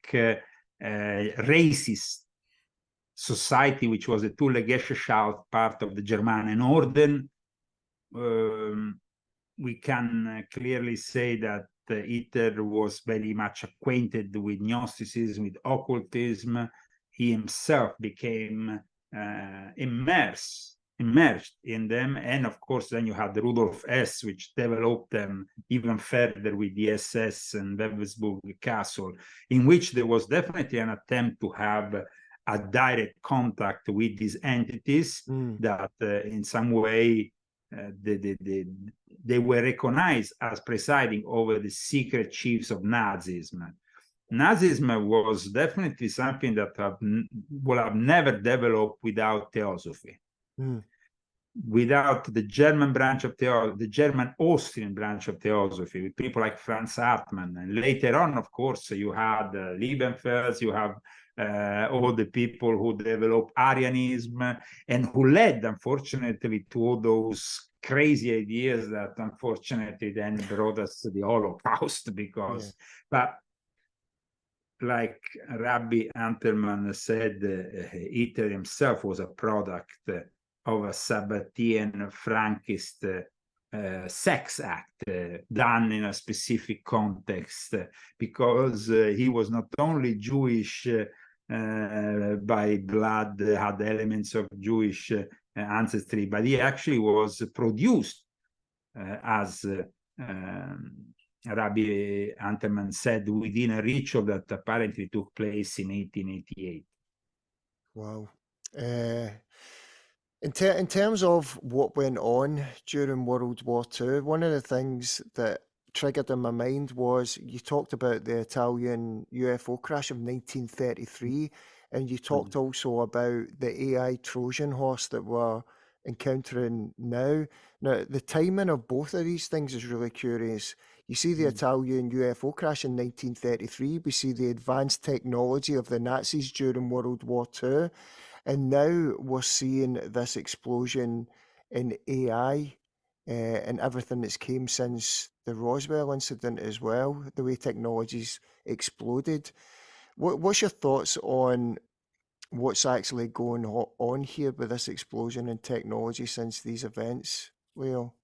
racist society, which was the Thule Gesellschaft, part of the German Orden. we can clearly say that Hitler was very much acquainted with Gnosticism, with occultism. He himself became immersed in them. And of course, then you had Rudolf Hess, which developed them even further with the SS and Wewelsburg Castle, in which there was definitely an attempt to have a direct contact with these entities that in some way they were recognized as presiding over the secret chiefs of Nazism. Nazism was definitely something that would have never developed without theosophy. Without the German branch of theosophy, the German-Austrian branch of theosophy, with people like Franz Hartmann. And later on, of course, you had Liebenfels, you have all the people who developed Arianism and who led, unfortunately, to all those crazy ideas that, unfortunately, then brought us to the Holocaust. Because, but like Rabbi Antelman said, Hitler himself was a product of a Sabbatean Frankist sex act done in a specific context, because he was not only Jewish by blood, had elements of Jewish ancestry, but he actually was produced as Rabbi Antelman said, within a ritual that apparently took place in 1888. Wow. In terms of what went on during World War II, one of the things that triggered in my mind was you talked about the Italian UFO crash of 1933, and you talked also about the AI Trojan horse that we're encountering now. Now, the timing of both of these things is really curious. You see the Italian UFO crash in 1933, we see the advanced technology of the Nazis during World War II, and now we're seeing this explosion in AI and everything that's came since the Roswell incident as well, the way technology's exploded. What's your thoughts on what's actually going on here with this explosion in technology since these events, Leo?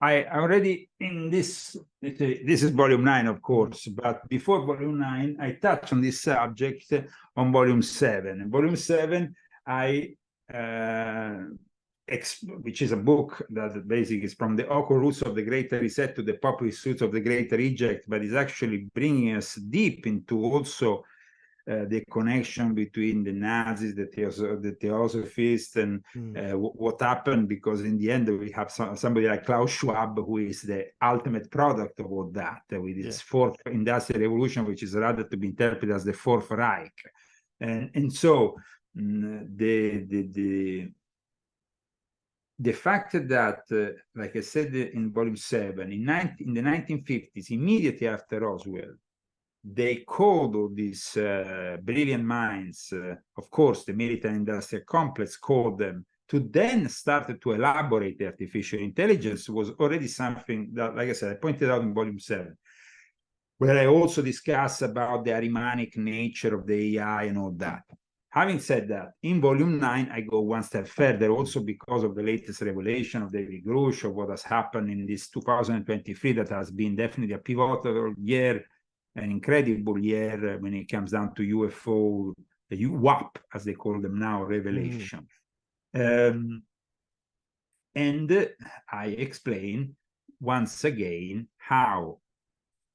I already, in this is volume 9, of course, but before volume 9, I touched on this subject on volume 7. In volume 7, which is a book that basically is from the Occult Roots of the Great Reset to the Populist Roots of the Great Reject, but is actually bringing us deep into also the connection between the Nazis, the Theosophists, and what happened, because in the end we have somebody like Klaus Schwab, who is the ultimate product of all that, with its fourth industrial revolution, which is rather to be interpreted as the Fourth Reich. And so the fact that, like I said in volume 7, in the 1950s, immediately after Roswell, they called all these brilliant minds, of course, the military industrial complex called them, to then start to elaborate the artificial intelligence was already something that, like I said, I pointed out in volume 7, where I also discuss about the Ahrimanic nature of the AI and all that. Having said that, in volume 9, I go one step further, also because of the latest revelation of David Grush, of what has happened in this 2023, that has been definitely a pivotal year, an incredible year when it comes down to UFO, the UAP, as they call them now, revelation. And I explain once again how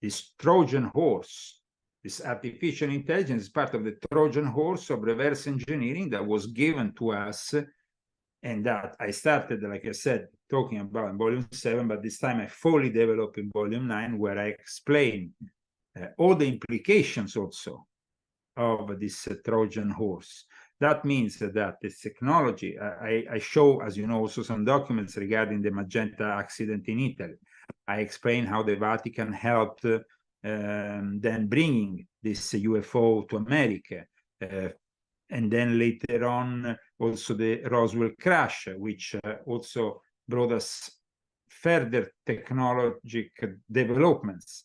this Trojan horse, this artificial intelligence, is part of the Trojan horse of reverse engineering that was given to us, and that I started, like I said, talking about in volume 7, but this time I fully develop in volume 9, where I explain all the implications also of this Trojan horse. That means that this technology, I show, as you know, also some documents regarding the Magenta accident in Italy. I explain how the Vatican helped then bringing this UFO to America. And then later on, also the Roswell crash, which also brought us further technological developments.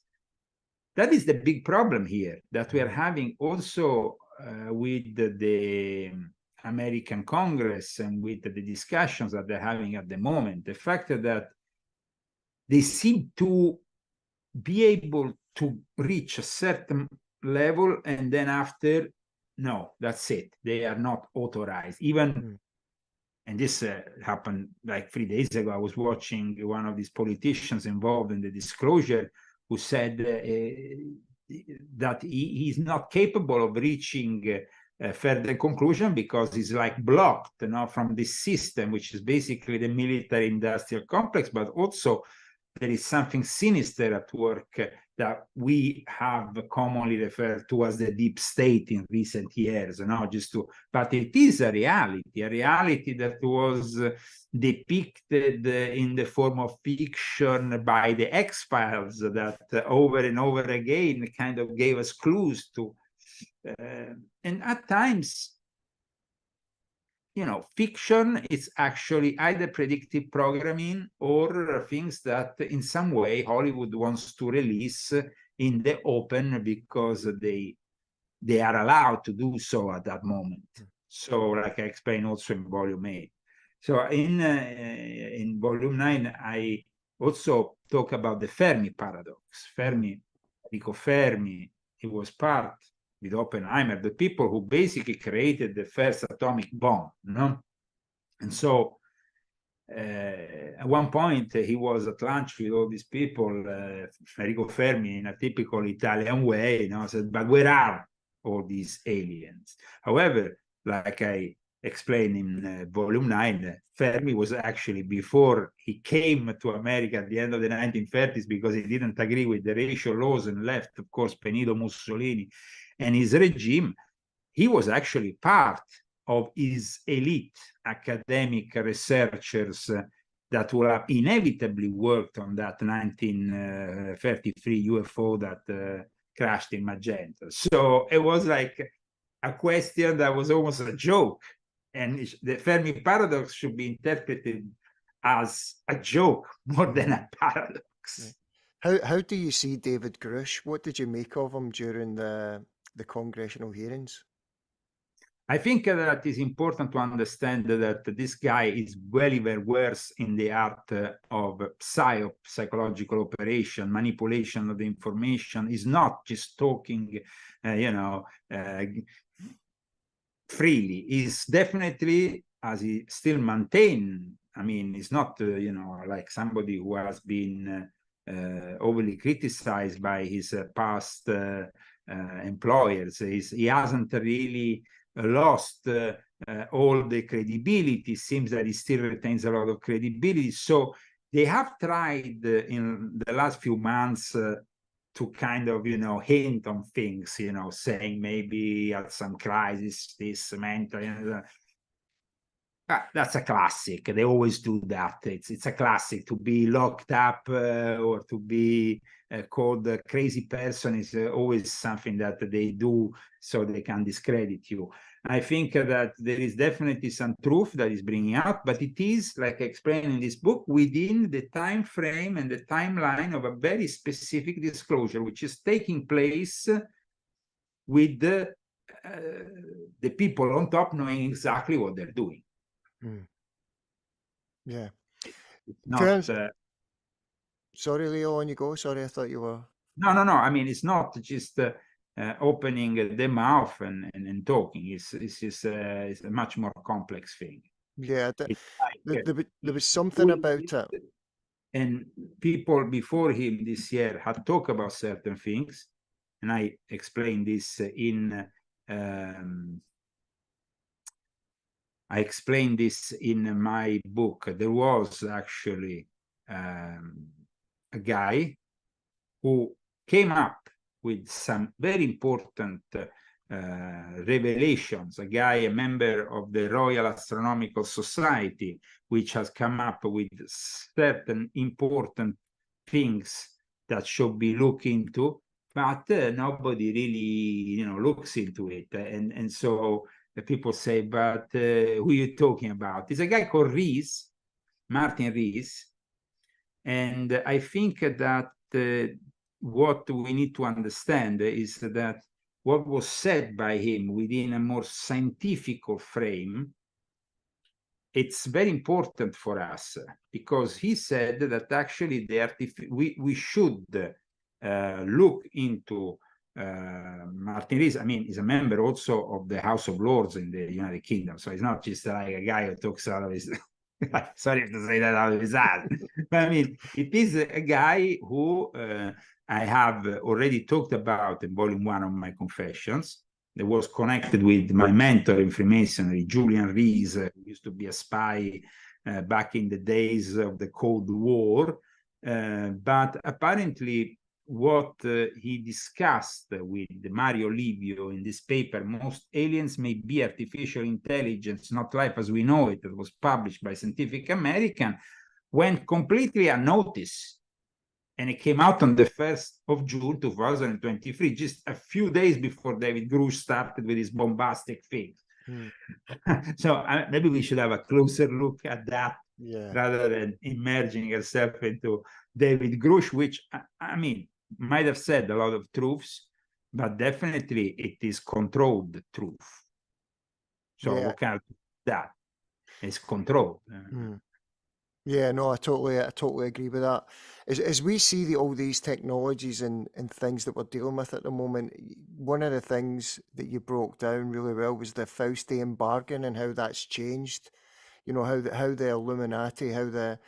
That is the big problem here that we are having also with the American Congress and with the discussions that they're having at the moment. The fact that they seem to be able to reach a certain level, and then after, no, that's it. They are not authorized. Even, and this happened like 3 days ago. I was watching one of these politicians involved in the disclosure who said that he's not capable of reaching further conclusion because he's like blocked, from this system, which is basically the military industrial complex, but also there is something sinister at work that we have commonly referred to as the deep state in recent years, but it is a reality that was depicted in the form of fiction by the X-Files that over and over again kind of gave us clues to, and at times, fiction is actually either predictive programming or things that in some way Hollywood wants to release in the open because they are allowed to do so at that moment. So like I explained also in volume 8. So in volume 9, I also talk about the Fermi paradox. Enrico Fermi, he was part with Oppenheimer, the people who basically created the first atomic bomb, And so at one point he was at lunch with all these people, Enrico Fermi, in a typical Italian way, said, but where are all these aliens? However, like I explained in volume 9, Fermi was actually, before he came to America at the end of the 1930s, because he didn't agree with the racial laws and left, of course, Benito Mussolini and his regime, he was actually part of his elite academic researchers that will have inevitably worked on that 1933 UFO that crashed in Magenta. So it was like a question that was almost a joke. And the Fermi paradox should be interpreted as a joke more than a paradox. How do you see David Grush? What did you make of him during the congressional hearings? I think that it's important to understand that this guy is very well versed in the art of psyop, psychological operation, manipulation of the information. He's not just talking, freely. He's definitely, as he still maintains, he's not, like somebody who has been overly criticized by his past employers. He hasn't really lost all the credibility. Seems that he still retains a lot of credibility. So they have tried in the last few months to kind of, hint on things, saying maybe at some crisis, this mental, that's a classic. They always do that. It's a classic. To be locked up or to be called a crazy person is always something that they do so they can discredit you. I think that there is definitely some truth that is bringing out, but it is, like I explained in this book, within the time frame and the timeline of a very specific disclosure, which is taking place with the people on top knowing exactly what they're doing. Yeah. Not, sorry, Leo, on you go. Sorry, I thought you were... No. It's not just opening the mouth and talking. It's a much more complex thing. Yeah, there was something about it. And people before him this year had talked about certain things, and I explained this in my book. There was actually a guy who came up with some very important revelations, a member of the Royal Astronomical Society, which has come up with certain important things that should be looked into, but nobody really, looks into it. And so the people say, but who are you talking about? It's a guy called Rees, Martin Rees, and I think that what we need to understand is that what was said by him within a more scientific frame it's very important for us because he said that actually we should look into Martin Rees. I mean, he's a member also of the House of Lords in the United Kingdom, so he's not just like a guy who talks out of his sorry to say that out of his ass, but I mean, it is a guy who I have already talked about in volume 1 of my Confessions. That was connected with my mentor in Freemasonry, Julian Rees, who used to be a spy back in the days of the Cold War. But apparently what he discussed with Mario Livio in this paper, Most Aliens May Be Artificial Intelligence, Not Life as We Know It, that was published by Scientific American, went completely unnoticed. And it came out on the 1st of June, 2023, just a few days before David Grush started with his bombastic thing. So maybe we should have a closer look at that rather than immersing ourselves into David Grush, which, I mean, might have said a lot of truths, but definitely it is controlled truth. So what kind of that is controlled? Yeah, no, I totally agree with that. As we see all these technologies and things that we're dealing with at the moment, one of the things that you broke down really well was the Faustian bargain and how that's changed. You know, how the Illuminati, how the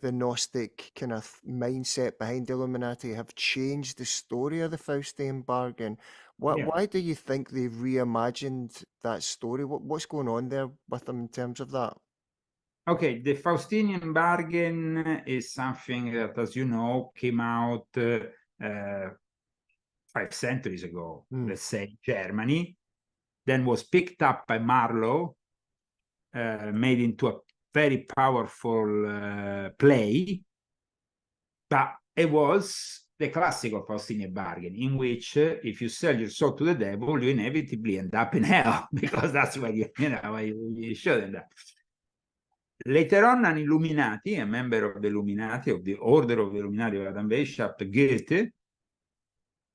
Gnostic kind of mindset behind the Illuminati have changed the story of the Faustian bargain. Why do you think they've reimagined that story? What's going on there with them in terms of that? Okay, the Faustinian bargain is something that, as you know, came out 5 centuries ago, let's say, Germany, then was picked up by Marlowe, made into a very powerful play, but it was the classical Faustinian bargain, in which if you sell your soul to the devil, you inevitably end up in hell, because that's where you should end up. Later on, an Illuminati, a member of the Illuminati, of the Order of the Illuminati of Adam Weishaupt, Goethe,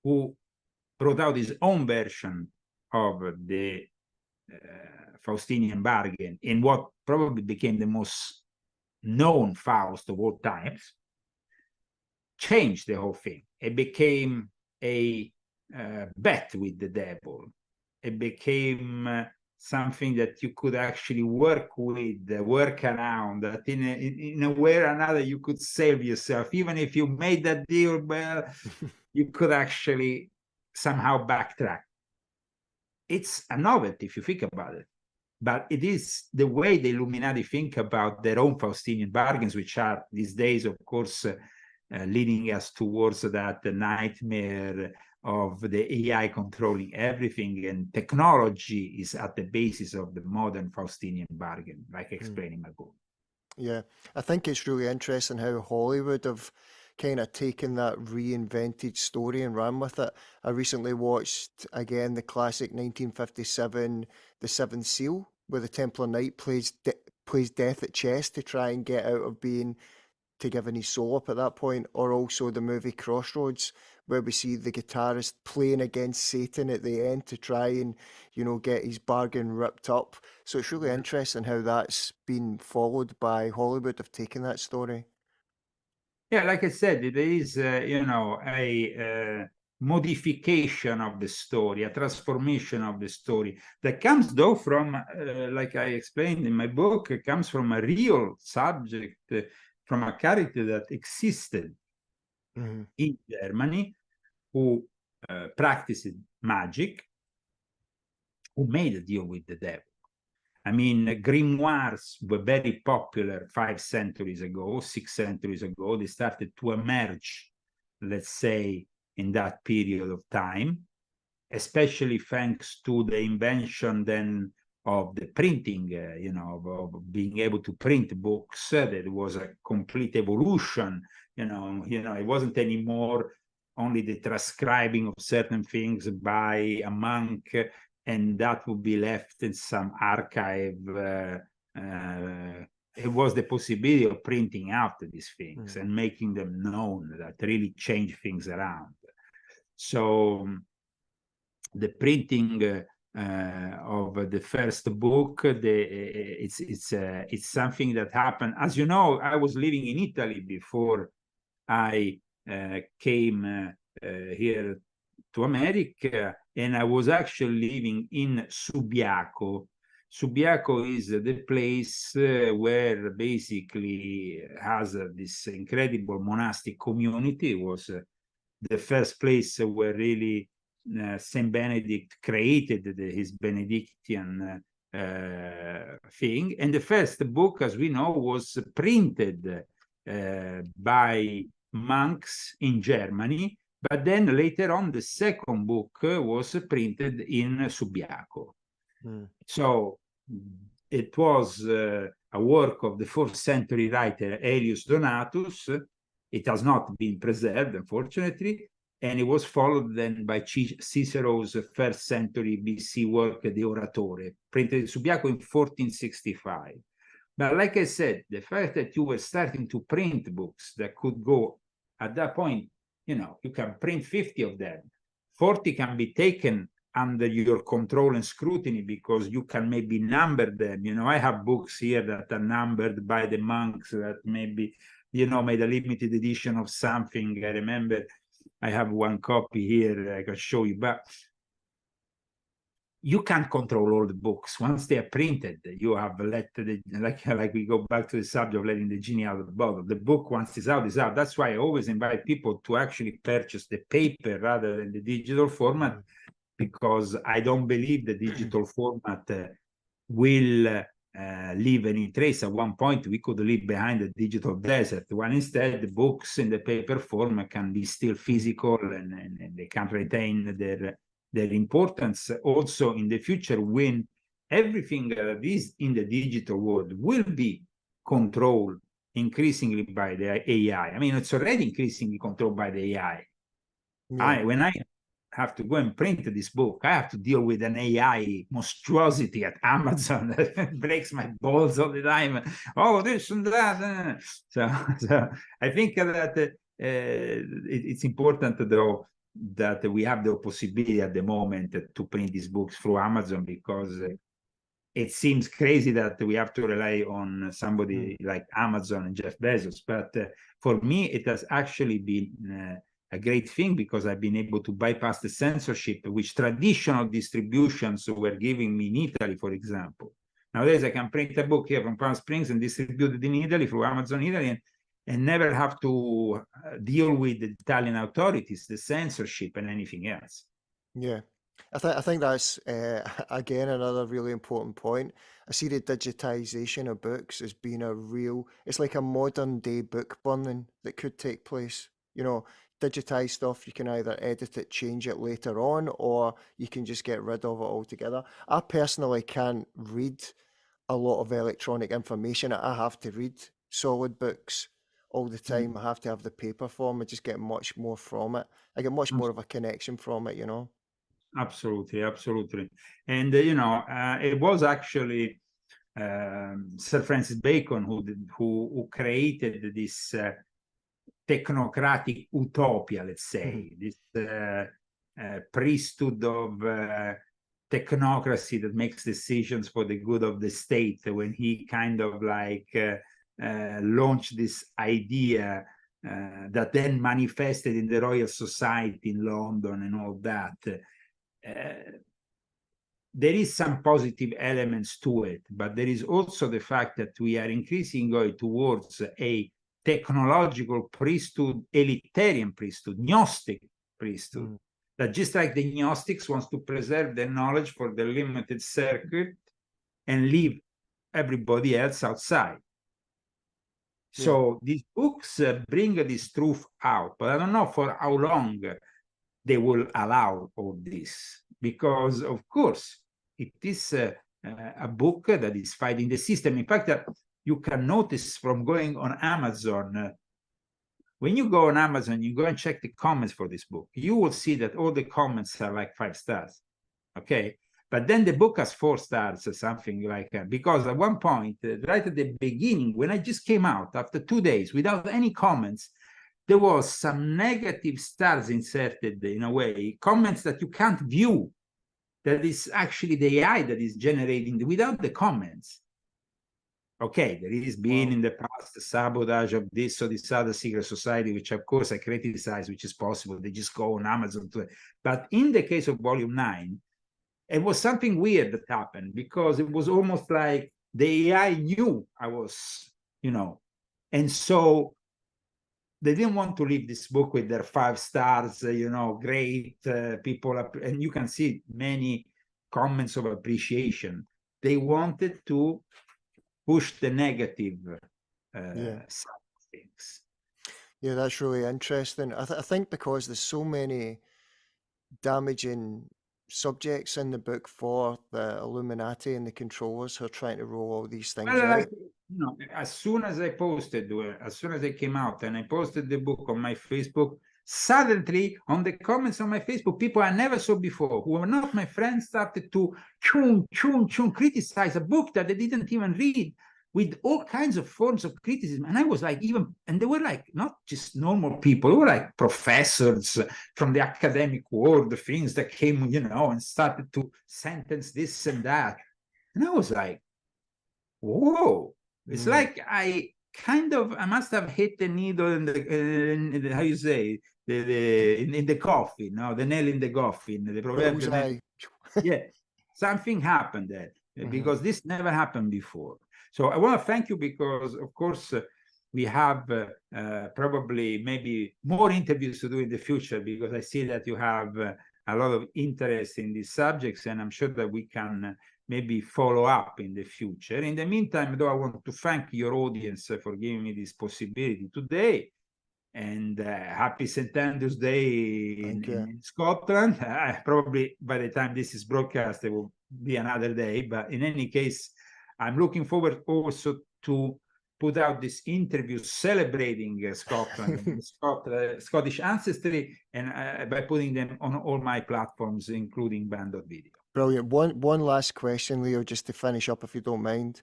who brought out his own version of the Faustinian bargain in what probably became the most known Faust of all times, changed the whole thing. It became a bet with the devil. It became something that you could actually work with, work around, that in a way or another you could save yourself. Even if you made that deal, well, you could actually somehow backtrack. It's a novelty if you think about it, but it is the way the Illuminati think about their own Faustinian bargains, which are these days, of course, leading us towards that nightmare of the AI controlling everything, and technology is at the basis of the modern Faustinian bargain, like I explained in my book. Yeah, I think it's really interesting how Hollywood have kind of taken that reinvented story and ran with it. I recently watched again the classic 1957, The Seventh Seal, where the Templar Knight plays death at chess to try and get out of being to giving his soul up at that point, or also the movie Crossroads, where we see the guitarist playing against Satan at the end to try and, you know, get his bargain ripped up. So it's really interesting how that's been followed by Hollywood of taking that story. Yeah, like I said, there is, you know, a modification of the story, a transformation of the story that comes, though, from, like I explained in my book, it comes from a real subject, from a character that existed in Germany, who practiced magic, who made a deal with the devil. I mean, grimoires were very popular 5 centuries ago, 6 centuries ago. They started to emerge, let's say, in that period of time, especially thanks to the invention then of the printing, you know, of being able to print books. That was a complete evolution. You know, it wasn't anymore only the transcribing of certain things by a monk, and that would be left in some archive. It was the possibility of printing out these things and making them known that really changed things around. So the printing of the first book. It's something that happened. As you know, I was living in Italy before I came here to America, and I was actually living in Subiaco. Subiaco is the place where basically has this incredible monastic community. It was the first place where really Saint Benedict created his Benedictine thing. And the first book, as we know, was printed by monks in Germany. But then later on, the second book was printed in Subiaco. So it was a work of the 4th century writer Aelius Donatus. It has not been preserved, unfortunately, and it was followed then by Cicero's 1st century BC work, De Oratore, printed in Subiaco in 1465. But like I said, the fact that you were starting to print books that could go at that point, you know, you can print 50 of them. 40 can be taken under your control and scrutiny because you can maybe number them. You know, I have books here that are numbered by the monks that maybe, you know, made a limited edition of something. I remember I have one copy here I can show you, but you can't control all the books. Once they are printed, you have let the, like we go back to the subject of letting the genie out of the bottle. The book, once it's out, is out. That's why I always invite people to actually purchase the paper rather than the digital format, because I don't believe the digital format will leave any trace. At one point, we could leave behind the digital desert, when instead the books in the paper form can be still physical and they can retain their importance also in the future, when everything that is in the digital world will be controlled increasingly by the AI. I mean, it's already increasingly controlled by the AI. Yeah. When I have to go and print this book, I have to deal with an AI monstrosity at Amazon that breaks my balls all the time. Oh, this and that. So I think that it's important, though, that we have the possibility at the moment to print these books through Amazon, because it seems crazy that we have to rely on somebody like Amazon and Jeff Bezos. But for me, it has actually been a great thing, because I've been able to bypass the censorship which traditional distributions were giving me in Italy, for example. Nowadays, I can print a book here from Palm Springs and distribute it in Italy through Amazon Italy, and never have to deal with the Italian authorities, the censorship, and anything else. Yeah, I think that's again another really important point. I see the digitization of books as being a real, it's like a modern day book burning that could take place. You know, digitized stuff, you can either edit it, change it later on, or you can just get rid of it altogether. I personally can't read a lot of electronic information. I have to read solid books all the time. I have to have the paper form. I just get much more from it. I get much more of a connection from it, you know. Absolutely, absolutely. And you know, it was actually Sir Francis Bacon who created this technocratic utopia, let's say, this priesthood of technocracy that makes decisions for the good of the state, when he kind of like launched this idea that then manifested in the Royal Society in London and all that. There is some positive elements to it, but there is also the fact that we are increasingly going towards a technological priesthood, elitarian priesthood, Gnostic priesthood, that just like the Gnostics wants to preserve their knowledge for the limited circuit and leave everybody else outside. So these books bring this truth out, but I don't know for how long they will allow all this, because of course it is a book that is fighting the system. In fact, you can notice from going on Amazon, when you go on Amazon, you go and check the comments for this book, you will see that all the comments are like 5 stars. Okay. But then the book has 4 stars or something like that, because at one point, right at the beginning, when I just came out after 2 days without any comments, there was some negative stars inserted in a way, comments that you can't view, that is actually the AI that is generating without the comments. Okay, there is been in the past the sabotage of this or this other secret society, which of course I criticize, which is possible. They just go on Amazon to it. But in the case of Volume 9, it was something weird that happened, because it was almost like the AI knew I was, you know, and so they didn't want to leave this book with their 5 stars, you know, great people, and you can see many comments of appreciation. They wanted to push the negative side of things. Yeah, that's really interesting. I think because there's so many damaging subjects in the book for the Illuminati and the controllers who are trying to roll all these things Well, out. like, you know, as soon as I posted, as soon as I came out and I posted the book on my Facebook, suddenly on the comments on my Facebook, people I never saw before, who were not my friends, started to criticize a book that they didn't even read, with all kinds of forms of criticism. And I was like, and they were like, not just normal people, they were like professors from the academic world, the things that came, you know, and started to sentence this and that. And I was like, whoa, it's like I must have hit the needle in the how you say, in the coffin, no, the nail in the coffin, the proverbial nail. Yeah, something happened there, because this never happened before. So I want to thank you, because of course we have probably maybe more interviews to do in the future, because I see that you have a lot of interest in these subjects, and I'm sure that we can maybe follow up in the future. In the meantime, though, I want to thank your audience for giving me this possibility today. And happy St. Andrew's Day in Scotland. Probably by the time this is broadcast, it will be another day. But in any case, I'm looking forward also to put out this interview celebrating Scotland and Scottish ancestry, and by putting them on all my platforms, including Band.video. Brilliant. One last question, Leo, just to finish up, if you don't mind.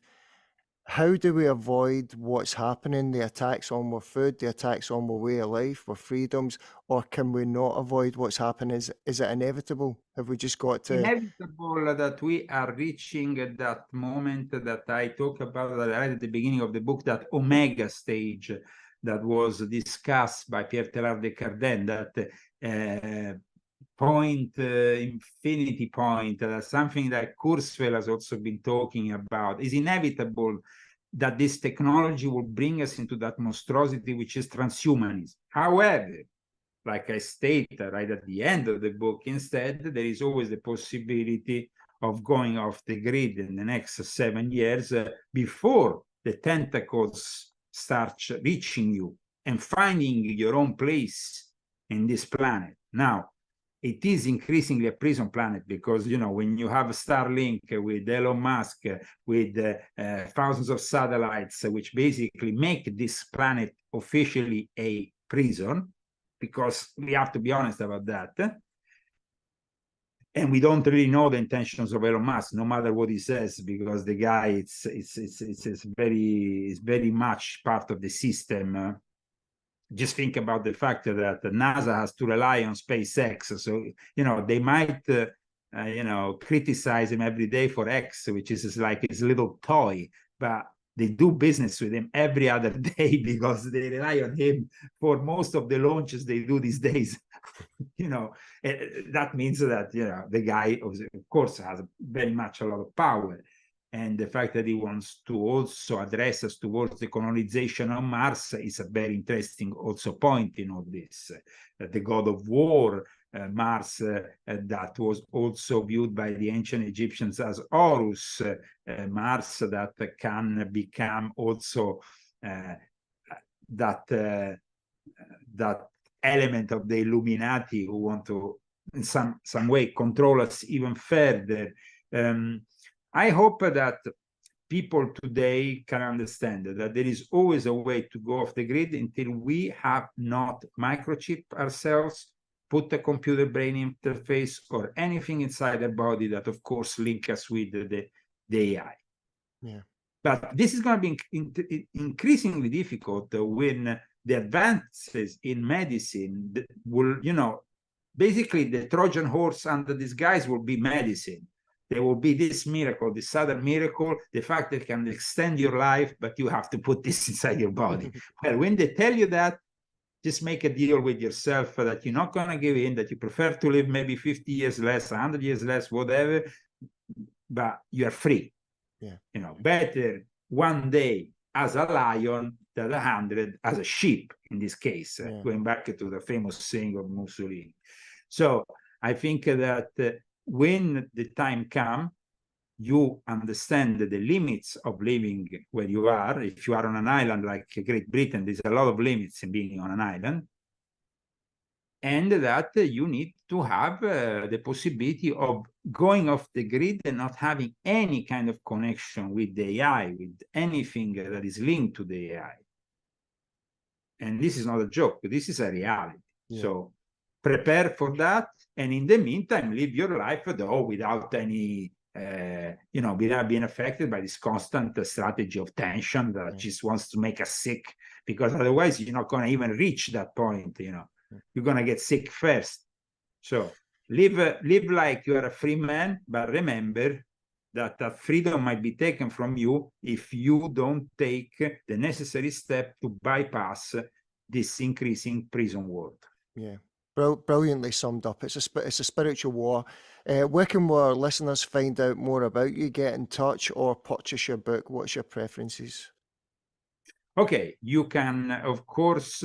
How do we avoid what's happening, the attacks on our food, the attacks on our way of life, our freedoms, or can we not avoid what's happening? Is it inevitable? Have we just got to... Inevitable that we are reaching at that moment that I talk about right at the beginning of the book, that omega stage that was discussed by Pierre Teilhard de Chardin, that infinity point, something that Kurzweil has also been talking about. Is inevitable that this technology will bring us into that monstrosity, which is transhumanism. However, like I state right at the end of the book, instead, there is always the possibility of going off the grid in the next 7 years before the tentacles start reaching you and finding your own place in this planet. Now, it is increasingly a prison planet, because, you know, when you have Starlink with Elon Musk, with thousands of satellites, which basically make this planet officially a prison, because we have to be honest about that. And we don't really know the intentions of Elon Musk, no matter what he says, because the guy, it's very much part of the system. Just think about the fact that NASA has to rely on SpaceX. So, you know, they might, you know, criticize him every day for X, which is like his little toy, but they do business with him every other day, because they rely on him for most of the launches they do these days. You know, that means that, you know, the guy, of course, has very much a lot of power. And the fact that he wants to also address us towards the colonization of Mars is a very interesting also point in all this. The god of war, Mars, that was also viewed by the ancient Egyptians as Horus, Mars that can become also that element of the Illuminati who want to, in some way, control us even further. I hope that people today can understand that there is always a way to go off the grid until we have not microchip ourselves, put a computer brain interface or anything inside the body that, of course, link us with the AI. Yeah. But this is going to be increasingly difficult when the advances in medicine will, you know, basically the Trojan horse under disguise will be medicine. There will be this miracle, this other miracle, the fact that it can extend your life, but you have to put this inside your body. Well, when they tell you that, just make a deal with yourself that you're not going to give in, that you prefer to live maybe 50 years less, 100 years less, whatever, but you are free. Yeah. You know, better one day as a lion than 100 as a sheep, in this case, Yeah. going back to the famous saying of Mussolini. So I think that when the time comes, you understand the limits of living where you are. If you are on an island like Great Britain, there's a lot of limits in being on an island. And that you need to have the possibility of going off the grid and not having any kind of connection with the AI, with anything that is linked to the AI. And this is not a joke, this is a reality. Yeah. So prepare for that. And in the meantime, live your life, though, without any, without being affected by this constant strategy of tension that just wants to make us sick, because otherwise you're not going to even reach that point, You're going to get sick first. So live like you are a free man, but remember that that freedom might be taken from you if you don't take the necessary step to bypass this increasing prison world. Yeah. Brilliantly summed up. It's a spiritual war. Where can our listeners find out more about you, get in touch, or purchase your book? What's your preferences? Okay, you can, of course,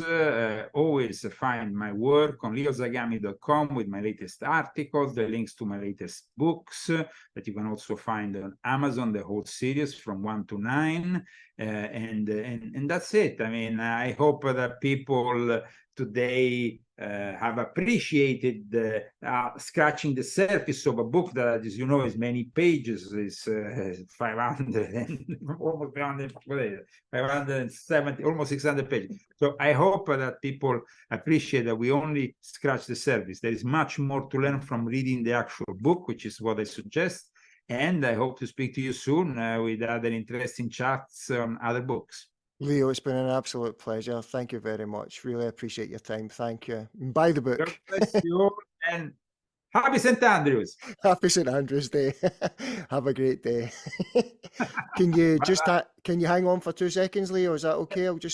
always find my work on leozagami.com with my latest articles, the links to my latest books that you can also find on Amazon, the whole series from 1 to 9. And that's it. I mean, I hope that people today have appreciated scratching the surface of a book that, as you know, is many pages, is 500 and almost 570, almost 600 pages. So I hope that people appreciate that we only scratch the surface. There is much more to learn from reading the actual book, which is what I suggest. And I hope to speak to you soon with other interesting chats on other books. Leo, it's been an absolute pleasure. Thank you very much. Really appreciate your time. Thank you. And buy the book. God bless you, and happy St. Andrews. Happy St. Andrews Day. Have a great day. Can you just can you hang on for 2 seconds, Leo? Is that okay? I'll just